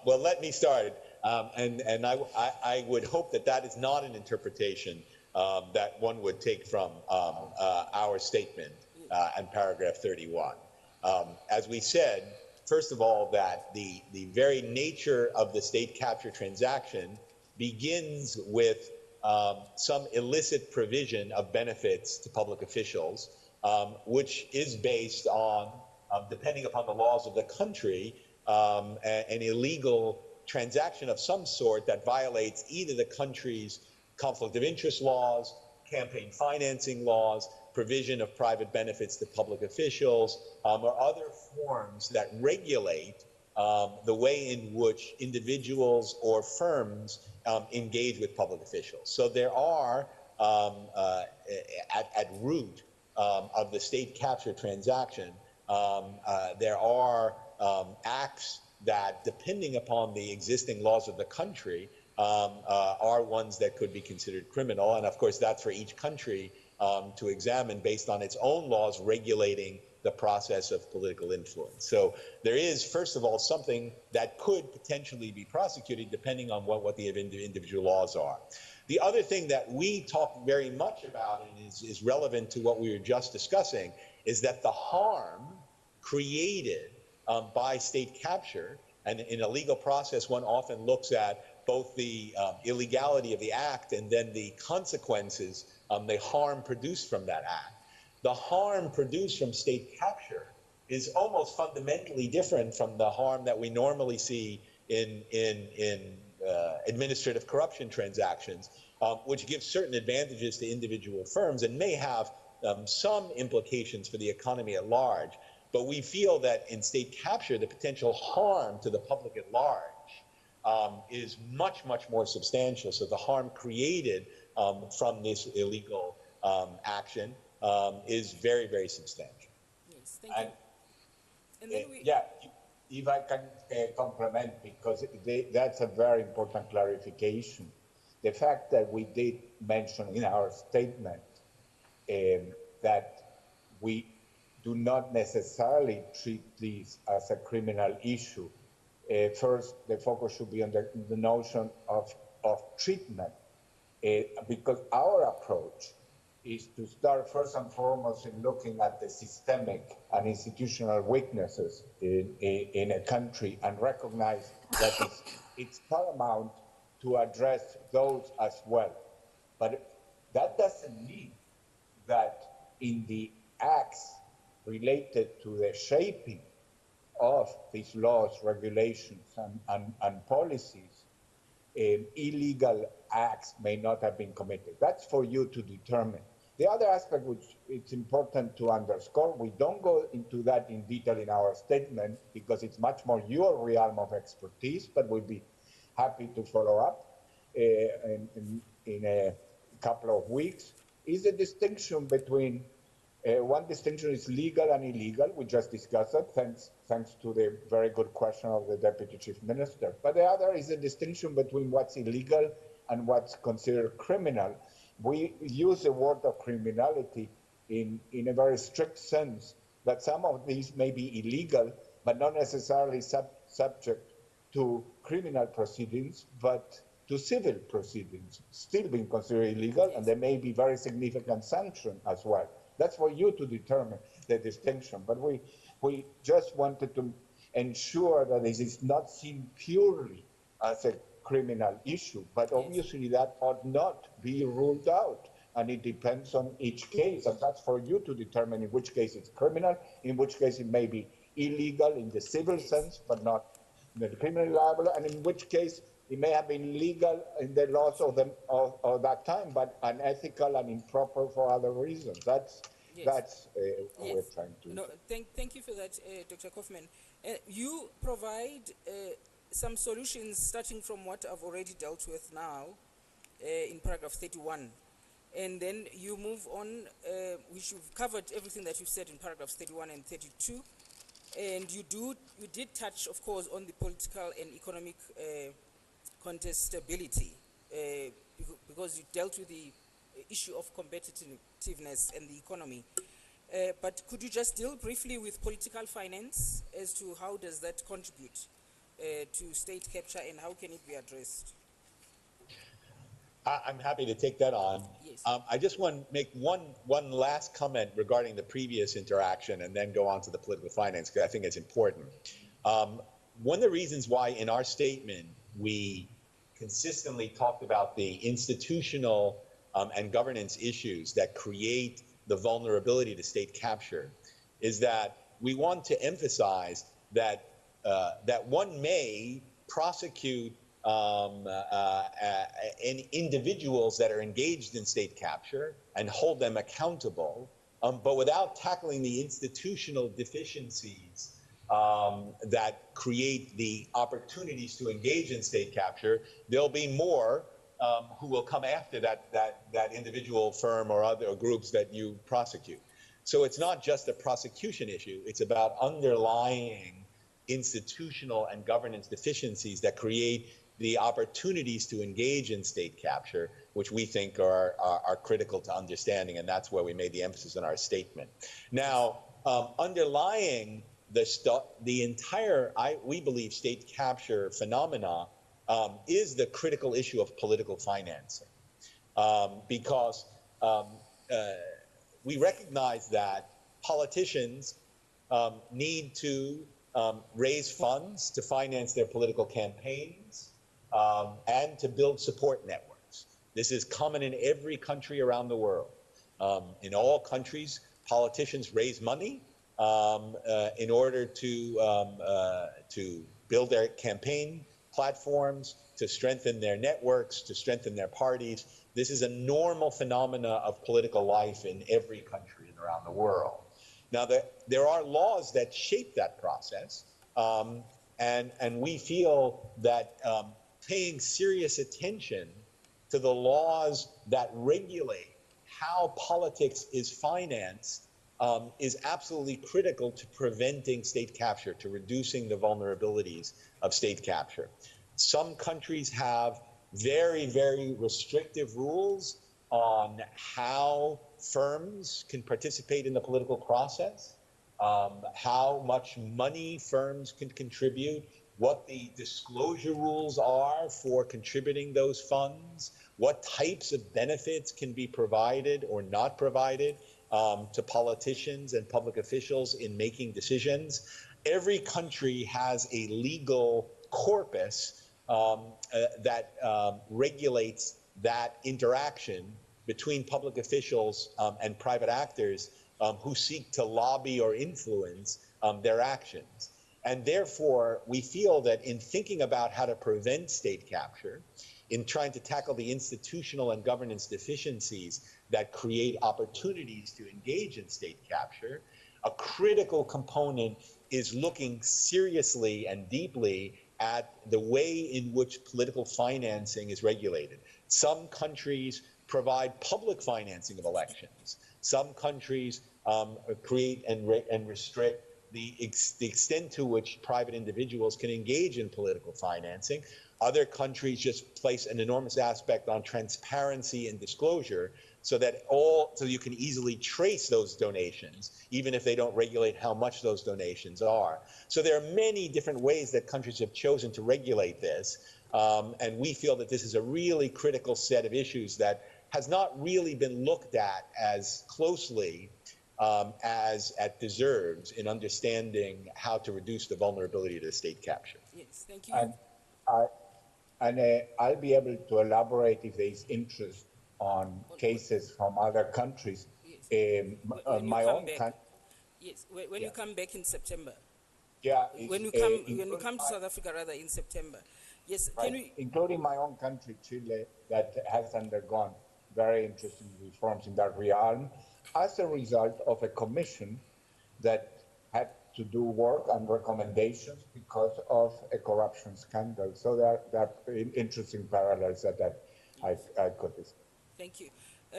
Well, let me start, and I would hope that that is not an interpretation that one would take from our statement and paragraph 31. As we said, first of all, that the very nature of the state capture transaction begins with some illicit provision of benefits to public officials, which is based on, depending upon the laws of the country, an illegal transaction of some sort that violates either the country's conflict of interest laws, campaign financing laws, provision of private benefits to public officials, or other forms that regulate the way in which individuals or firms engage with public officials. So there are, at root of the state capture transaction, there are acts that, depending upon the existing laws of the country, are ones that could be considered criminal. And of course, that's for each country to examine based on its own laws regulating the process of political influence. So there is, first of all, something that could potentially be prosecuted depending on what the individual laws are. The other thing that we talk very much about and is relevant to what we were just discussing is that the harm created by state capture, and in a legal process, one often looks at both the illegality of the act and then the consequences, the harm produced from that act. The harm produced from state capture is almost fundamentally different from the harm that we normally see in administrative corruption transactions, which gives certain advantages to individual firms and may have some implications for the economy at large. But we feel that in state capture, the potential harm to the public at large is much, much more substantial. So the harm created from this illegal action is very, very substantial. Yes, thank you. And then we... Yeah, if I can complement, because that's a very important clarification. The fact that we did mention in our statement that we do not necessarily treat this as a criminal issue. First, the focus should be on the notion of treatment, because our approach is to start first and foremost in looking at the systemic and institutional weaknesses in a country and recognize that it's paramount to address those as well. But that doesn't mean that in the acts related to the shaping of these laws, regulations, and policies, illegal acts may not have been committed. That's for you to determine. The other aspect which it's important to underscore, we don't go into that in detail in our statement because it's much more your realm of expertise, but we'll be happy to follow up in a couple of weeks, is the distinction between one distinction is legal and illegal. We just discussed it, thanks to the very good question of the Deputy Chief Minister. But the other is the distinction between what's illegal and what's considered criminal. We use the word of criminality in a very strict sense, that some of these may be illegal, but not necessarily subject to criminal proceedings, but to civil proceedings, still being considered illegal, and there may be very significant sanction as well. That's for you to determine the distinction. But we just wanted to ensure that this is not seen purely as a criminal issue, but obviously that ought not be ruled out. And it depends on each case, and that's for you to determine in which case it's criminal, in which case it may be illegal in the civil sense, but not in the criminal liable, and in which case it may have been legal in the laws of that time, but unethical and improper for other reasons. That's what we're trying to do. Thank you for that, Dr. Kaufman. You provide some solutions starting from what I've already dealt with now in paragraph 31. And then you move on, which you've covered everything that you've said in paragraphs 31 and 32. And you did touch, of course, on the political and economic contestability, because you dealt with the issue of competitiveness and the economy. But could you just deal briefly with political finance as to how does that contribute to state capture and how can it be addressed? I'm happy to take that on. Yes. I just want to make one last comment regarding the previous interaction and then go on to the political finance, because I think it's important. One of the reasons why in our statement we consistently talked about the institutional and governance issues that create the vulnerability to state capture is that we want to emphasize that that one may prosecute individuals that are engaged in state capture and hold them accountable, but without tackling the institutional deficiencies that create the opportunities to engage in state capture, there'll be more who will come after that individual firm or other groups that you prosecute. So it's not just a prosecution issue, it's about underlying institutional and governance deficiencies that create the opportunities to engage in state capture, which we think are critical to understanding, and that's where we made the emphasis in our statement. Now, underlying the entire, we believe, state capture phenomena is the critical issue of political financing, because we recognize that politicians need to raise funds to finance their political campaigns and to build support networks. This is common in every country around the world. In all countries, politicians raise money in order to build their campaign platforms, to strengthen their networks, to strengthen their parties. This is a normal phenomena of political life in every country around the world. Now, there are laws that shape that process, and we feel that paying serious attention to the laws that regulate how politics is financed is absolutely critical to preventing state capture, to reducing the vulnerabilities of state capture. Some countries have very, very restrictive rules on how firms can participate in the political process, how much money firms can contribute, what the disclosure rules are for contributing those funds, what types of benefits can be provided or not provided to politicians and public officials in making decisions. Every country has a legal corpus that regulates that interaction between public officials and private actors who seek to lobby or influence their actions. And therefore, we feel that in thinking about how to prevent state capture, in trying to tackle the institutional and governance deficiencies that create opportunities to engage in state capture, a critical component is looking seriously and deeply at the way in which political financing is regulated. Some countries provide public financing of elections. Some countries create and restrict the extent to which private individuals can engage in political financing. Other countries just place an enormous aspect on transparency and disclosure so you can easily trace those donations, even if they don't regulate how much those donations are. So there are many different ways that countries have chosen to regulate this, and we feel that this is a really critical set of issues that has not really been looked at as closely as it deserves in understanding how to reduce the vulnerability to state capture. Yes, thank you. And I'll be able to elaborate if there is interest on cases from other countries. Yes. My own country. Yes, when you come back in September. Yeah. When you come to South Africa, rather, in September. Yes. Right. Can we? Including my own country, Chile, that has undergone very interesting reforms in that realm as a result of a commission that had to do work and recommendations because of a corruption scandal. So there are interesting parallels that I could discuss. Thank you.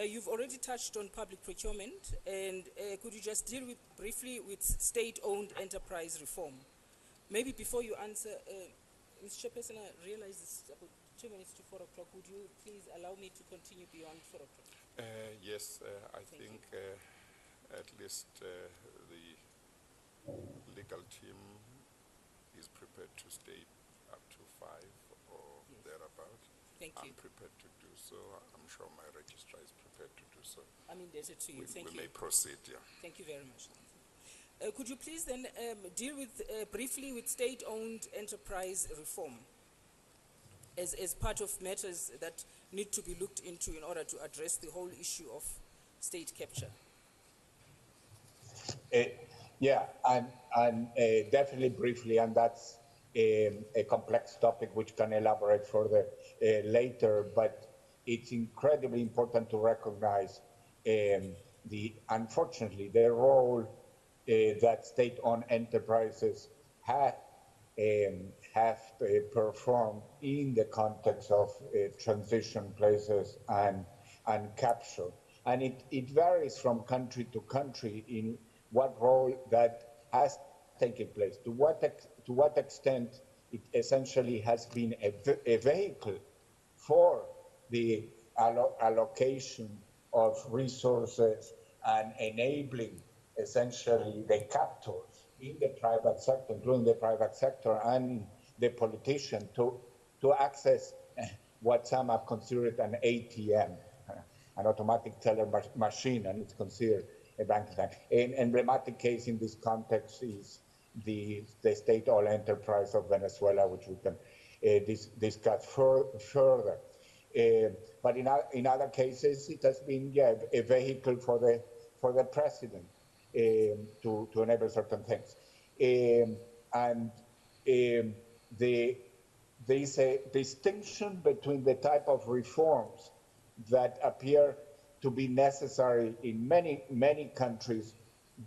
You've already touched on public procurement, and could you just deal briefly with state-owned enterprise reform? Maybe before you answer, Mr. Chairperson, I realize it's about 2 minutes to 4 o'clock. Would you please allow me to continue beyond 4 o'clock? Yes, I think at least the legal team is prepared to stay up to 5 or thereabout. Thank you. I'm prepared to do so. I'm sure my registrar is prepared to do so. I'm indebted to you. Thank you. We may proceed, yeah. Thank you very much. Could you please then deal with briefly with state-owned enterprise reform as part of matters that need to be looked into in order to address the whole issue of state capture? Yeah, and definitely briefly, and that's a complex topic which can elaborate further later, but it's incredibly important to recognize unfortunately, the role that state-owned enterprises have performed in the context of transition places and capture. And it varies from country to country in what role that has taken place, to what extent it essentially has been a vehicle for the allocation of resources and enabling essentially the captors in the private sector, including the private sector and the politician to access what some have considered an ATM, an automatic teller machine, and it's considered a bank account. An emblematic case in this context is the state-owned enterprise of Venezuela, which we can discuss further. But in other cases, it has been a vehicle for the president to enable certain things. There is a distinction between the type of reforms that appear to be necessary in many countries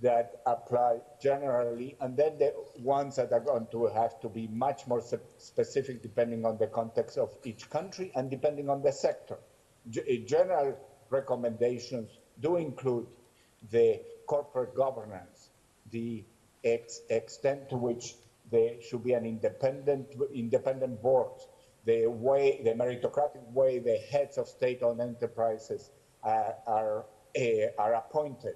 that apply generally, and then the ones that are going to have to be much more specific depending on the context of each country and depending on the sector. General recommendations do include the corporate governance, the extent to which there should be an independent board, the meritocratic way the heads of state-owned enterprises are appointed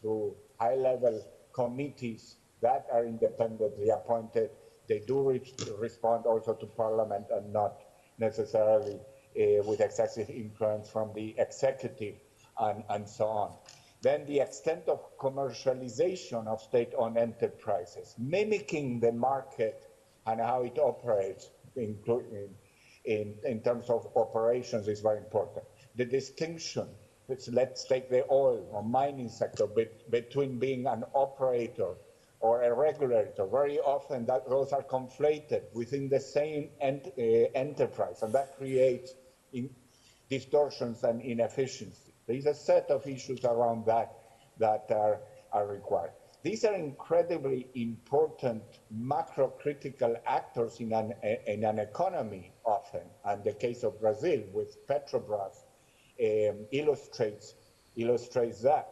through high-level committees that are independently appointed. They do respond also to Parliament and not necessarily with excessive influence from the executive and so on. Then the extent of commercialization of state-owned enterprises, mimicking the market and how it operates, including in terms of operations, is very important. The distinction, let's take the oil or mining sector, between being an operator or a regulator. Very often those are conflated within the same enterprise, and that creates distortions and inefficiency. There is a set of issues around that are required. These are incredibly important macro-critical actors in an economy often, and the case of Brazil with Petrobras illustrates that.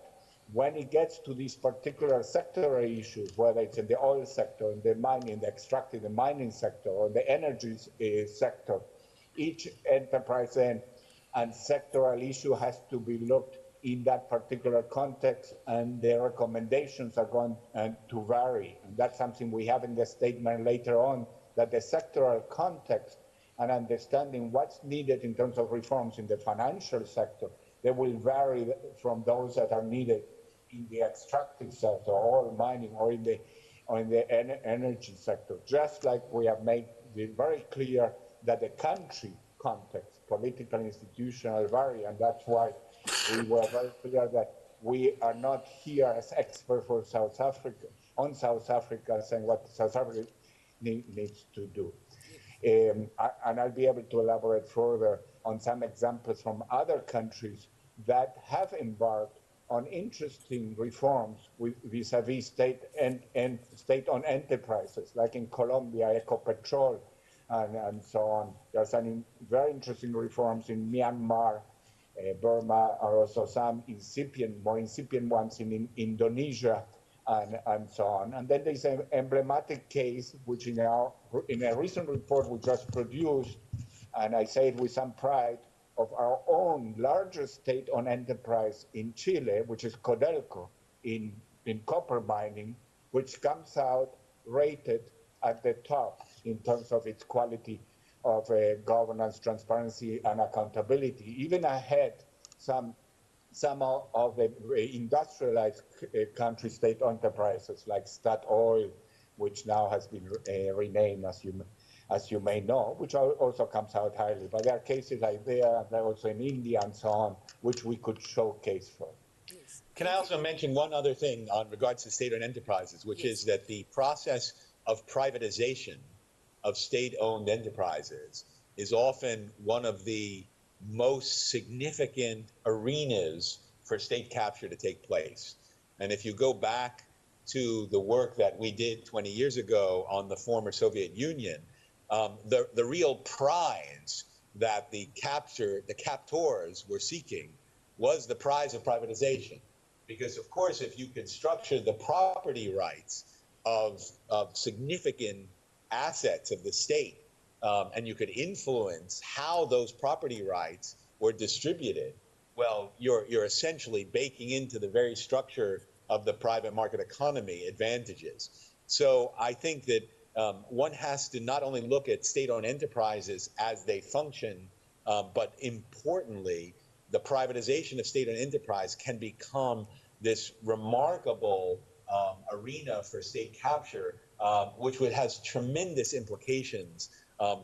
When it gets to these particular sectoral issues, whether it's in the oil sector, in the mining, the extractive, the mining sector, or the energy sector, each enterprise and sectoral issue has to be looked in that particular context, and the recommendations are going to vary. And that's something we have in the statement later on, that the sectoral context and understanding what's needed in terms of reforms in the financial sector, they will vary from those that are needed in the extractive sector, oil mining, or in the energy sector. Just like we have made it very clear that the country context, political, institutional, vary, and that's why we were very clear that we are not here as experts for South Africa, saying what South Africa needs to do. And I'll be able to elaborate further on some examples from other countries that have embarked on interesting reforms vis-a-vis state-owned enterprises, like in Colombia, Ecopetrol, and so on. There are some very interesting reforms in Myanmar, Burma, are also some more incipient ones in Indonesia, and so on. And then there's an emblematic case, which in a recent report we just produced, and I say it with some pride, of our own largest state-owned enterprise in Chile, which is Codelco, in copper mining, which comes out rated at the top in terms of its quality of governance, transparency, and accountability, even ahead some of the industrialized country state enterprises like Statoil, which now has been renamed, as you may know, which also comes out highly. But there are cases like there, and also in India and so on, which we could showcase for. Yes. Can I also mention one other thing on regards to state-owned enterprises, which is that the process of privatization of state-owned enterprises is often one of the most significant arenas for state capture to take place. And if you go back to the work that we did 20 years ago on the former Soviet Union, the real prize that the captors were seeking was the prize of privatization. Because, of course, if you could structure the property rights of significant assets of the state, and you could influence how those property rights were distributed, well, you're essentially baking into the very structure of the private market economy advantages. So I think that one has to not only look at state-owned enterprises as they function, but importantly, the privatization of state-owned enterprise can become this remarkable arena for state capture, which has tremendous implications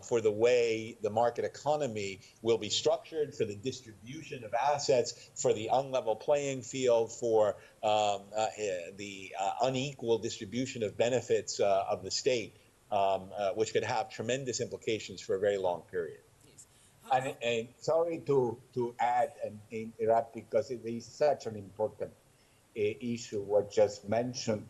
for the way the market economy will be structured, for the distribution of assets, for the unlevel playing field, for the unequal distribution of benefits of the state, which could have tremendous implications for a very long period. Yes. And sorry to add and interrupt, because it is such an important issue was just mentioned,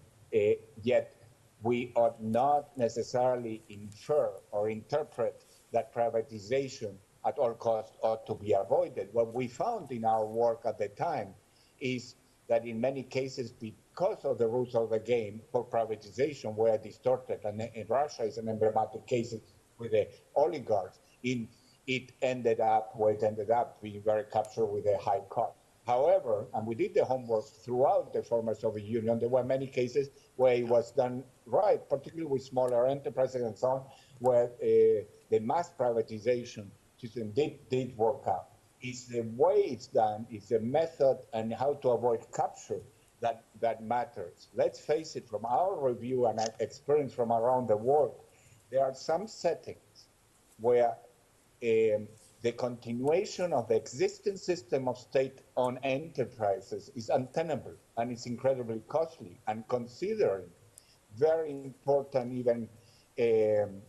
yet we ought not necessarily infer or interpret that privatization at all costs ought to be avoided. What we found in our work at the time is that in many cases, because of the rules of the game for privatization were distorted, and in Russia is an emblematic case with the oligarchs, it ended up where it ended up being very captured with a high cost. However, and we did the homework throughout the former Soviet Union, there were many cases where it was done right, particularly with smaller enterprises and so on, where the mass privatization system did work out. It's the way it's done, it's the method and how to avoid capture that matters. Let's face it, from our review and experience from around the world, there are some settings where the continuation of the existing system of state-owned enterprises is untenable and it's incredibly costly. And considering very important, even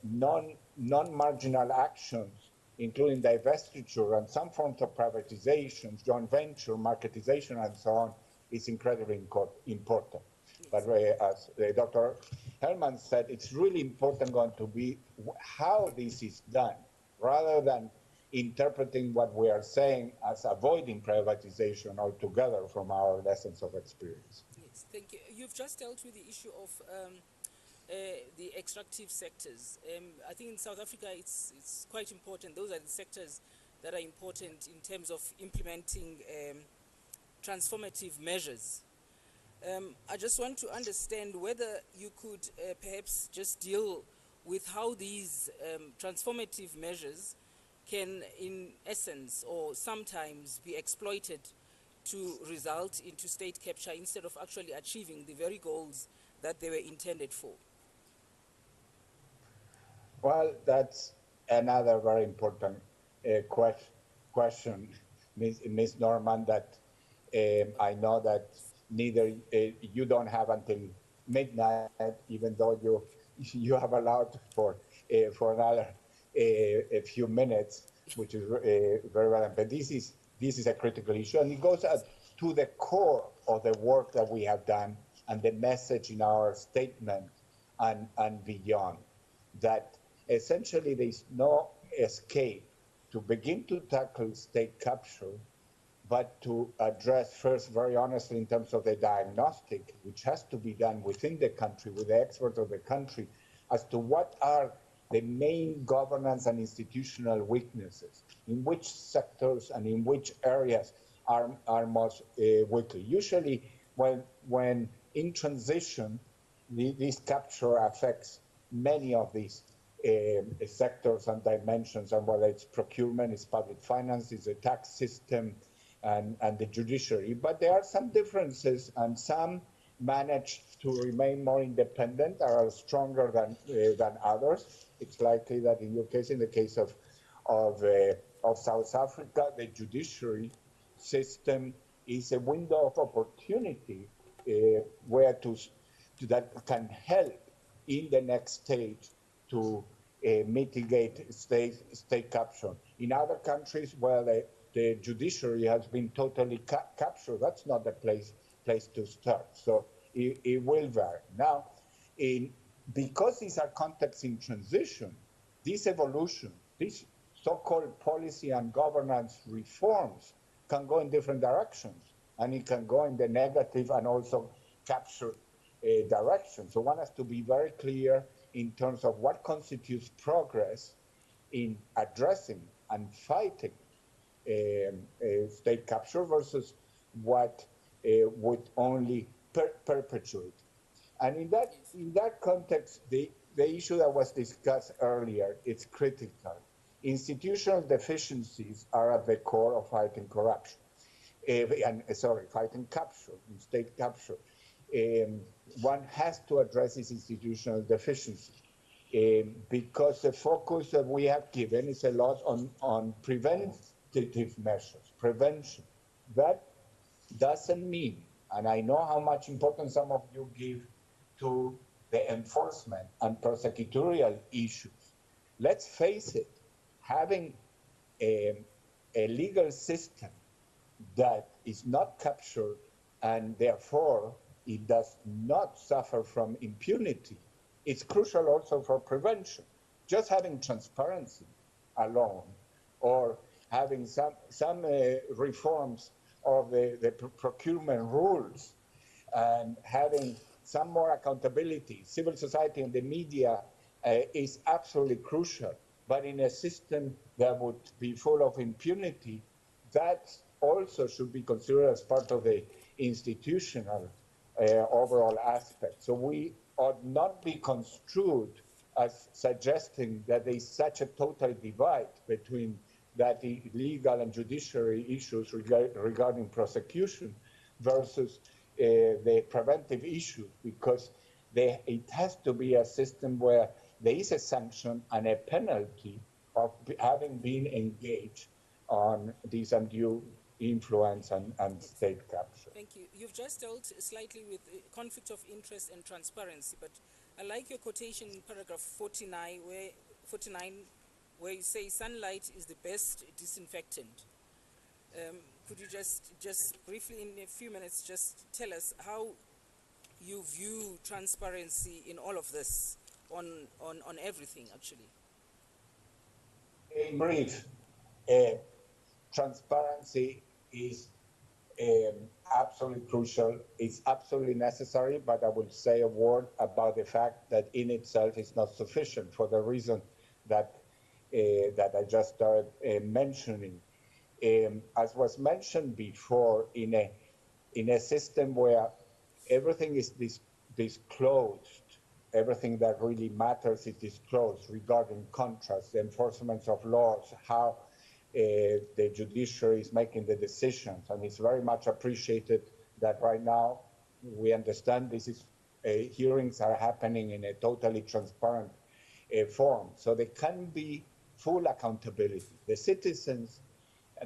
non-marginal actions, including divestiture and some forms of privatizations, joint venture, marketization, and so on, is incredibly important. But as Dr. Herman said, it's really important going to be how this is done, rather than interpreting what we are saying as avoiding privatization altogether from our lessons of experience. Yes, thank you. You've just dealt with the issue of the extractive sectors. I think in South Africa it's quite important. Those are the sectors that are important in terms of implementing transformative measures. I just want to understand whether you could perhaps just deal with how these transformative measures can, in essence, or sometimes be exploited to result into state capture instead of actually achieving the very goals that they were intended for. Well, that's another very important question, Ms. Norman, that I know that neither you don't have until midnight, even though you have allowed for another a few minutes, which is very relevant. But this is a critical issue, and it goes to the core of the work that we have done and the message in our statement and beyond, that essentially there is no escape to begin to tackle state capture, but to address first, very honestly, in terms of the diagnostic, which has to be done within the country, with the experts of the country, as to what are the main governance and institutional weaknesses, in which sectors and in which areas are most weakly. Usually, when in transition, this capture affects many of these sectors and dimensions, and whether it's procurement, it's public finance, it's the tax system, and the judiciary. But there are some differences, and some manage to remain more independent, are stronger than others. It's likely that in your case, in the case of South Africa, the judiciary system is a window of opportunity where that can help in the next stage to mitigate state capture. In other countries where the judiciary has been totally captured, that's not the place to start. So it will vary. Now, because these are contexts in transition, this evolution, these so-called policy and governance reforms can go in different directions, and it can go in the negative and also capture direction. So one has to be very clear in terms of what constitutes progress in addressing and fighting state capture versus what would only perpetuate. And in that context, the issue that was discussed earlier, it's critical. Institutional deficiencies are at the core of fighting corruption. Fighting capture, state capture. One has to address this institutional deficiency because the focus that we have given is a lot on preventative measures, prevention. That doesn't mean, and I know how much importance some of you give to the enforcement and prosecutorial issues. Let's face it, having a legal system that is not captured and therefore it does not suffer from impunity. It's crucial also for prevention. Just having transparency alone, or having some reforms of the procurement rules, and having some more accountability, civil society and the media is absolutely crucial. But in a system that would be full of impunity, that also should be considered as part of the institutional overall aspect. So we ought not be construed as suggesting that there is such a total divide between that the legal and judiciary issues regarding prosecution versus the preventive issues, because it has to be a system where there is a sanction and a penalty of having been engaged on this undue influence and state capture. Thank you. You've just dealt slightly with conflict of interest and transparency, but I like your quotation in paragraph 49 where you say sunlight is the best disinfectant. Could you just briefly, in a few minutes, just tell us how you view transparency in all of this, on everything, actually? In brief, transparency is absolutely crucial. It's absolutely necessary, but I will say a word about the fact that in itself is not sufficient for the reason that I just started mentioning. As was mentioned before, in a system where everything is disclosed, everything that really matters is disclosed regarding contracts, the enforcement of laws, how the judiciary is making the decisions, and it's very much appreciated that right now we understand hearings are happening in a totally transparent form, so there can be full accountability. The citizens,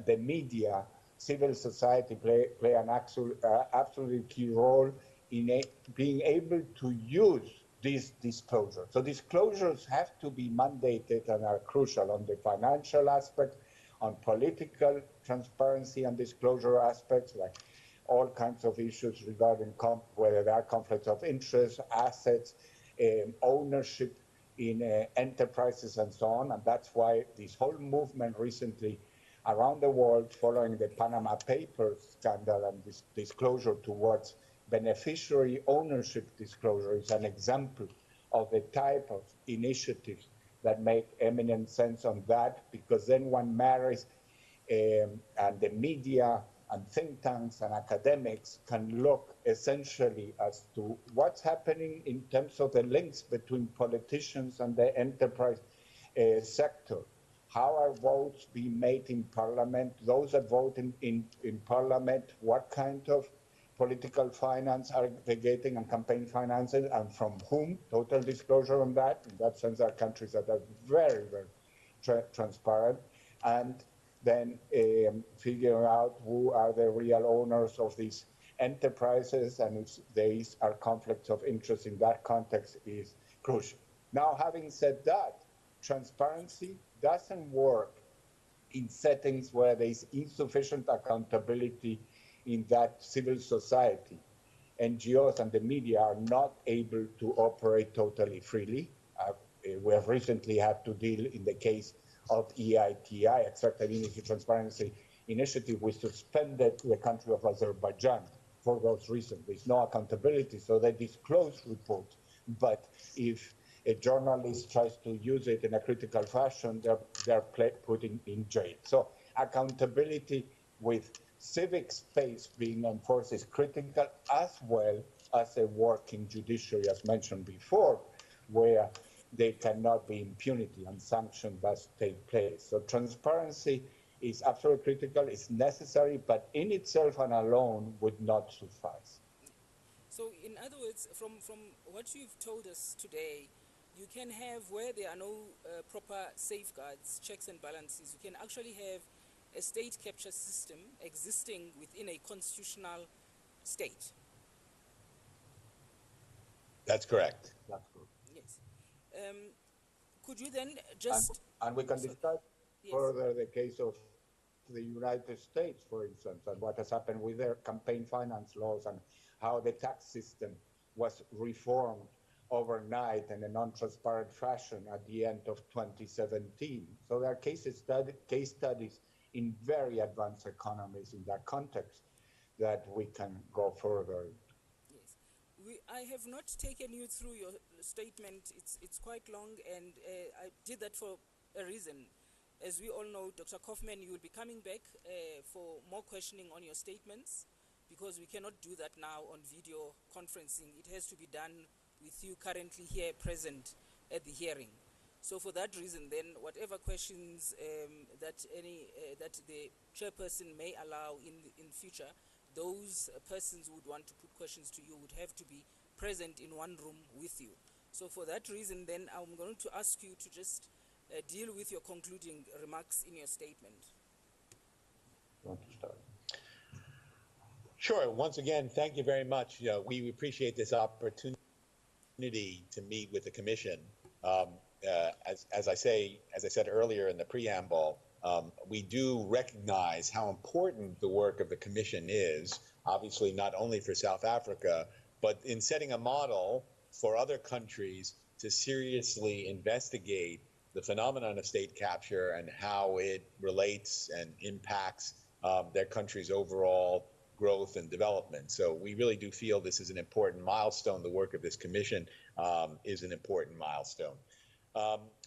the media, civil society play an absolutely key role in being able to use these disclosures. So disclosures have to be mandated and are crucial on the financial aspect, on political transparency and disclosure aspects, like all kinds of issues regarding whether there are conflicts of interest, assets, ownership in enterprises and so on. And that's why this whole movement recently around the world following the Panama Papers scandal and this disclosure towards beneficiary ownership disclosure is an example of the type of initiatives that make eminent sense on that, because then one marries and the media and think tanks and academics can look essentially as to what's happening in terms of the links between politicians and the enterprise sector. How are votes being made in parliament? Those that vote in parliament, what kind of political finance are they getting and campaign finances, and from whom? Total disclosure on that. In that sense, there are countries that are very, very transparent. And then figuring out who are the real owners of these enterprises, and if there are conflicts of interest in that context is crucial. Now, having said that, transparency doesn't work in settings where there is insufficient accountability in that civil society. NGOs and the media are not able to operate totally freely. We have recently had to deal in the case of EITI, Extractive Industry Transparency Initiative. We suspended the country of Azerbaijan for those reasons. There's no accountability, so they disclose reports. But if a journalist tries to use it in a critical fashion, they're put in jail. So accountability with civic space being enforced is critical, as well as a working judiciary, as mentioned before, where there cannot be impunity and sanction must take place. So transparency is absolutely critical, it's necessary, but in itself and alone would not suffice. So in other words, from what you've told us today, you can have, where there are no proper safeguards, checks and balances, you can actually have a state capture system existing within a constitutional state. That's correct. That's good. Yes. Could you then just... And we can discuss further the case of the United States, for instance, and what has happened with their campaign finance laws and how the tax system was reformed overnight in a non-transparent fashion at the end of 2017. So there are case studies in very advanced economies in that context that we can go further. Yes. I have not taken you through your statement. It's quite long, and I did that for a reason. As we all know, Dr. Kaufman, you will be coming back for more questioning on your statements, because we cannot do that now on video conferencing. It has to be done with you currently here present at the hearing. So for that reason, then, whatever questions that the chairperson may allow in future, those persons who would want to put questions to you would have to be present in one room with you. So for that reason, then, I'm going to ask you to just deal with your concluding remarks in your statement. You want to start? Sure. Once again, thank you very much. We appreciate this opportunity to meet with the Commission. As I said earlier in the preamble, we do recognize how important the work of the Commission is, obviously not only for South Africa, but in setting a model for other countries to seriously investigate the phenomenon of state capture and how it relates and impacts their country's overall growth and development. So we really do feel this is an important milestone. The work of this commission is an important milestone.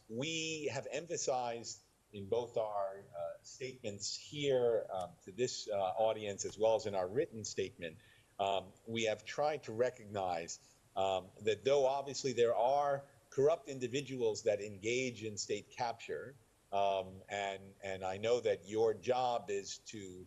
We have emphasized in both our statements here to this audience, as well as in our written statement, we have tried to recognize that though obviously there are corrupt individuals that engage in state capture, and I know that your job is to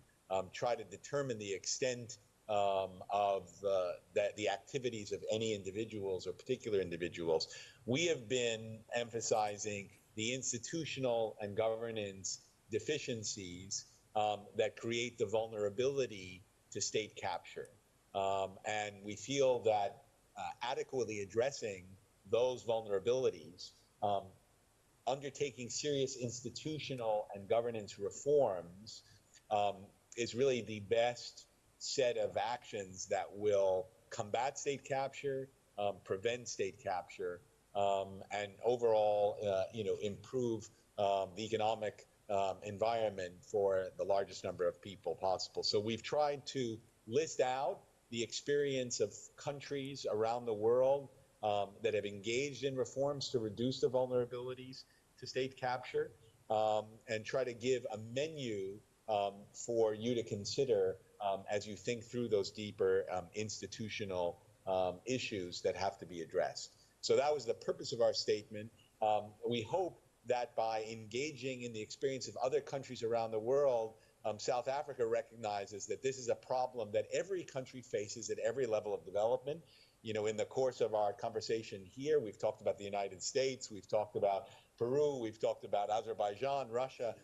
try to determine the extent of the activities of any individuals or particular individuals, we have been emphasizing the institutional and governance deficiencies that create the vulnerability to state capture. And we feel that adequately addressing those vulnerabilities, undertaking serious institutional and governance reforms is really the best set of actions that will combat state capture, prevent state capture, and overall, improve the economic environment for the largest number of people possible. So we've tried to list out the experience of countries around the world that have engaged in reforms to reduce the vulnerabilities to state capture, and try to give a menu for you to consider as you think through those deeper institutional issues that have to be addressed. So that was the purpose of our statement. We hope that by engaging in the experience of other countries around the world, South Africa recognizes that this is a problem that every country faces at every level of development. In the course of our conversation here, we've talked about the United States, we've talked about Peru, we've talked about Azerbaijan, Russia,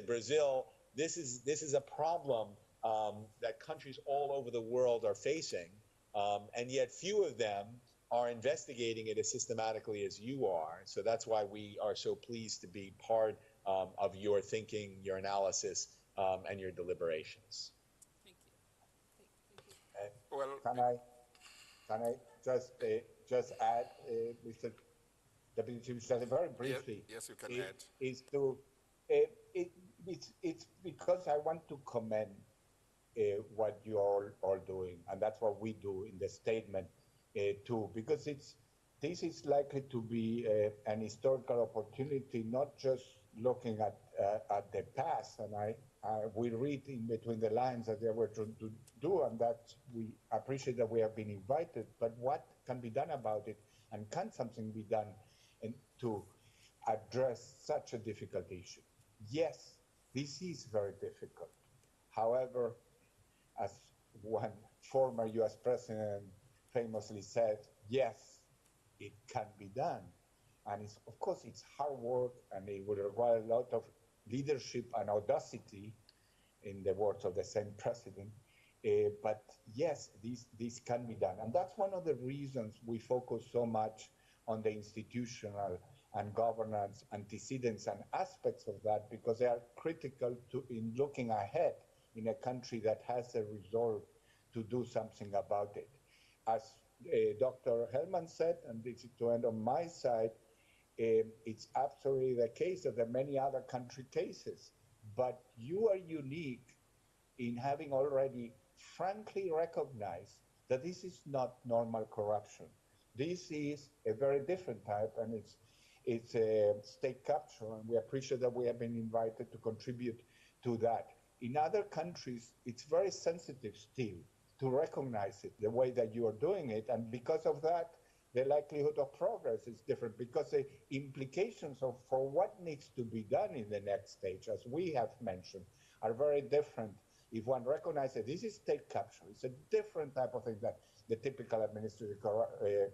Brazil. This is a problem that countries all over the world are facing, and yet few of them are investigating it as systematically as you are. So that's why we are so pleased to be part of your thinking, your analysis, and your deliberations. Thank you. Well, Can I just add, Mr. Deputy Chief Secretary, very briefly? Yes, you can add. It's because I want to commend what you are doing, and that's what we do in the statement too, because this is likely to be an historical opportunity, not just looking at the past, and we read in between the lines that they were trying to do, and that we appreciate that we have been invited, but what can be done about it, and can something be done to address such a difficult issue? Yes, this is very difficult. However, as one former US president famously said, yes, it can be done. And of course, it's hard work, and it will require a lot of leadership and audacity, in the words of the same president. But yes, this can be done. And that's one of the reasons we focus so much on the institutional and governance antecedents and aspects of that because they are critical to in looking ahead in a country that has a resolve to do something about it. As Dr. Hellman said, and this is to end on my side, it's absolutely the case that there are many other country cases, but you are unique in having already frankly recognized that this is not normal corruption. This is a very different type, and it's a state capture, and we appreciate that we have been invited to contribute to that. In other countries, it's very sensitive still to recognize it the way that you are doing it, and because of that, the likelihood of progress is different because the implications of for what needs to be done in the next stage, as we have mentioned, are very different. If one recognizes this is state capture, it's a different type of thing than the typical administrative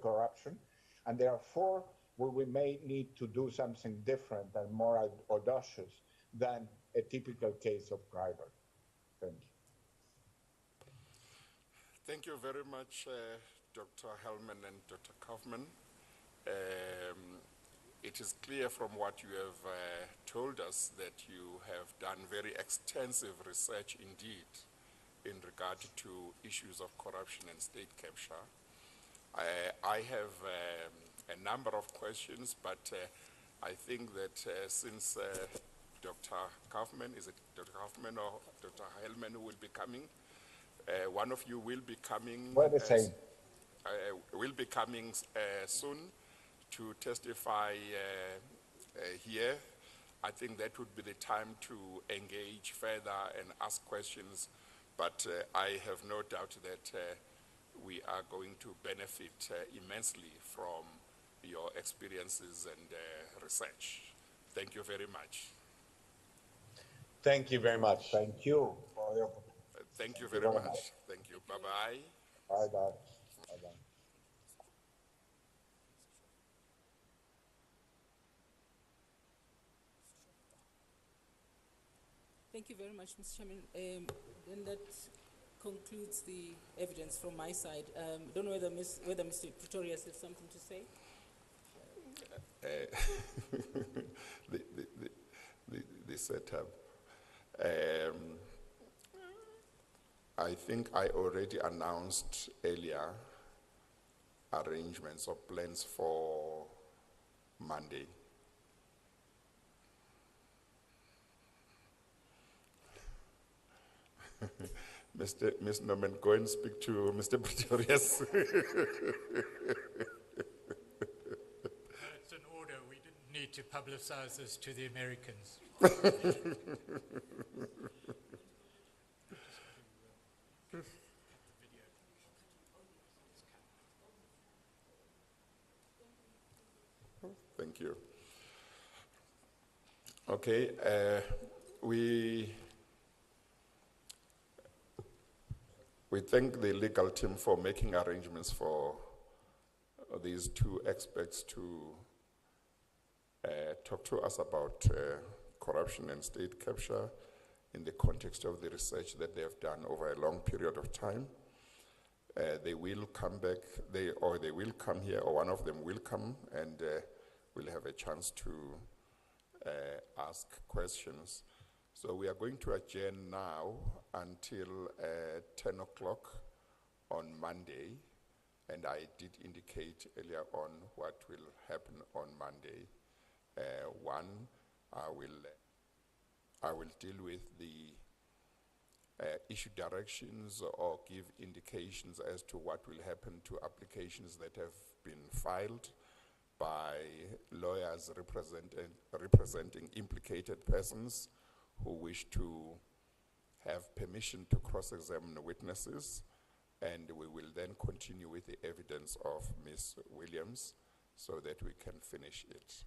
corruption, and therefore we may need to do something different and more audacious than a typical case of bribery. Thank you. Thank you very much, Dr. Hellman and Dr. Kaufman. It is clear from what you have told us that you have done very extensive research indeed in regard to issues of corruption and state capture. I have a number of questions, but I think that since Dr. Kaufman, is it Dr. Kaufman or Dr. Hellman who will be coming? One of you will be coming. We're the same. Will be coming soon to testify here. I think that would be the time to engage further and ask questions, but I have no doubt that we are going to benefit immensely from your experiences and research. Thank you very much. Thank you very much. Thank you for your Thank you very much. Thank you. Bye-bye. Bye-bye. Bye-bye. Thank you very much, Mr. Chairman. Then that concludes the evidence from my side. Don't know whether Mr. Pretorius has something to say. The setup. I think I already announced earlier arrangements or plans for Monday. Ms. Norman, go and speak to Mr. Pretorius. It's an order. We didn't need to publicize this to the Americans. Thank you. Okay, we thank the legal team for making arrangements for these two experts to talk to us about corruption and state capture in the context of the research that they have done over a long period of time. They will come back, they will come here, or one of them will come, and we'll have a chance to ask questions. So we are going to adjourn now until 10 o'clock on Monday, and I did indicate earlier on what will happen on Monday. One, I will deal with the issue directions or give indications as to what will happen to applications that have been filed by lawyers representing implicated persons who wish to have permission to cross-examine witnesses, and we will then continue with the evidence of Ms. Williams so that we can finish it.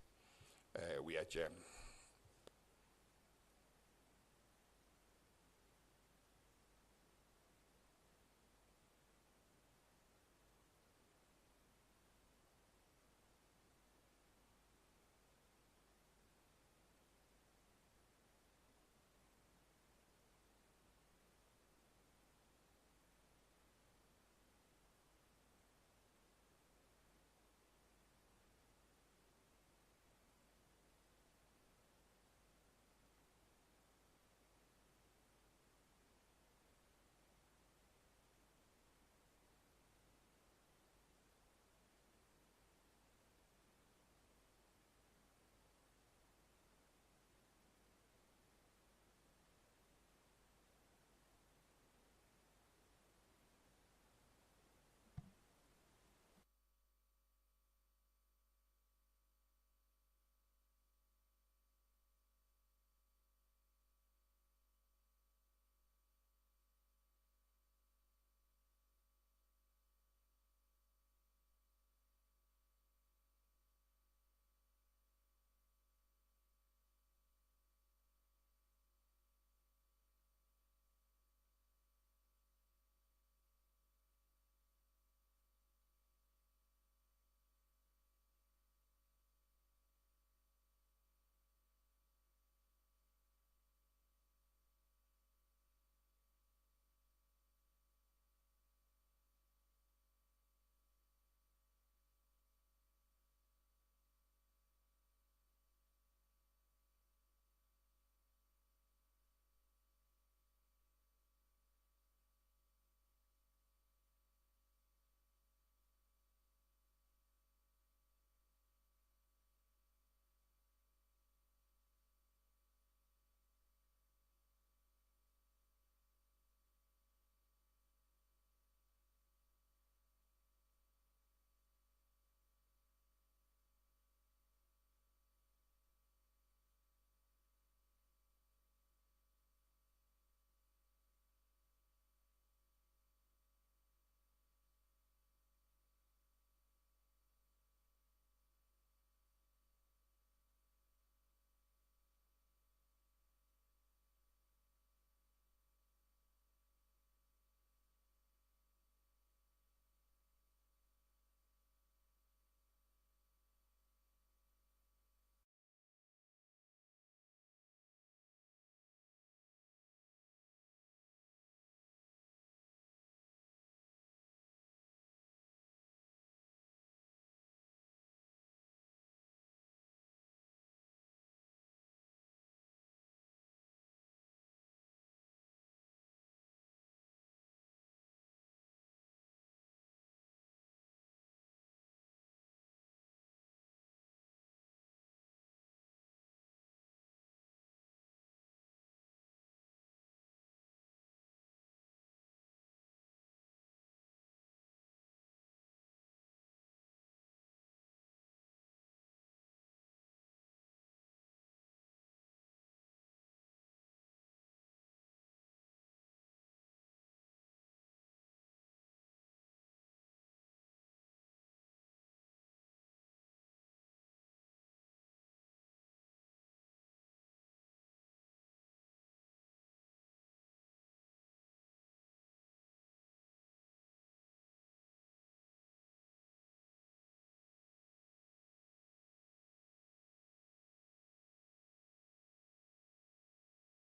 We adjourn.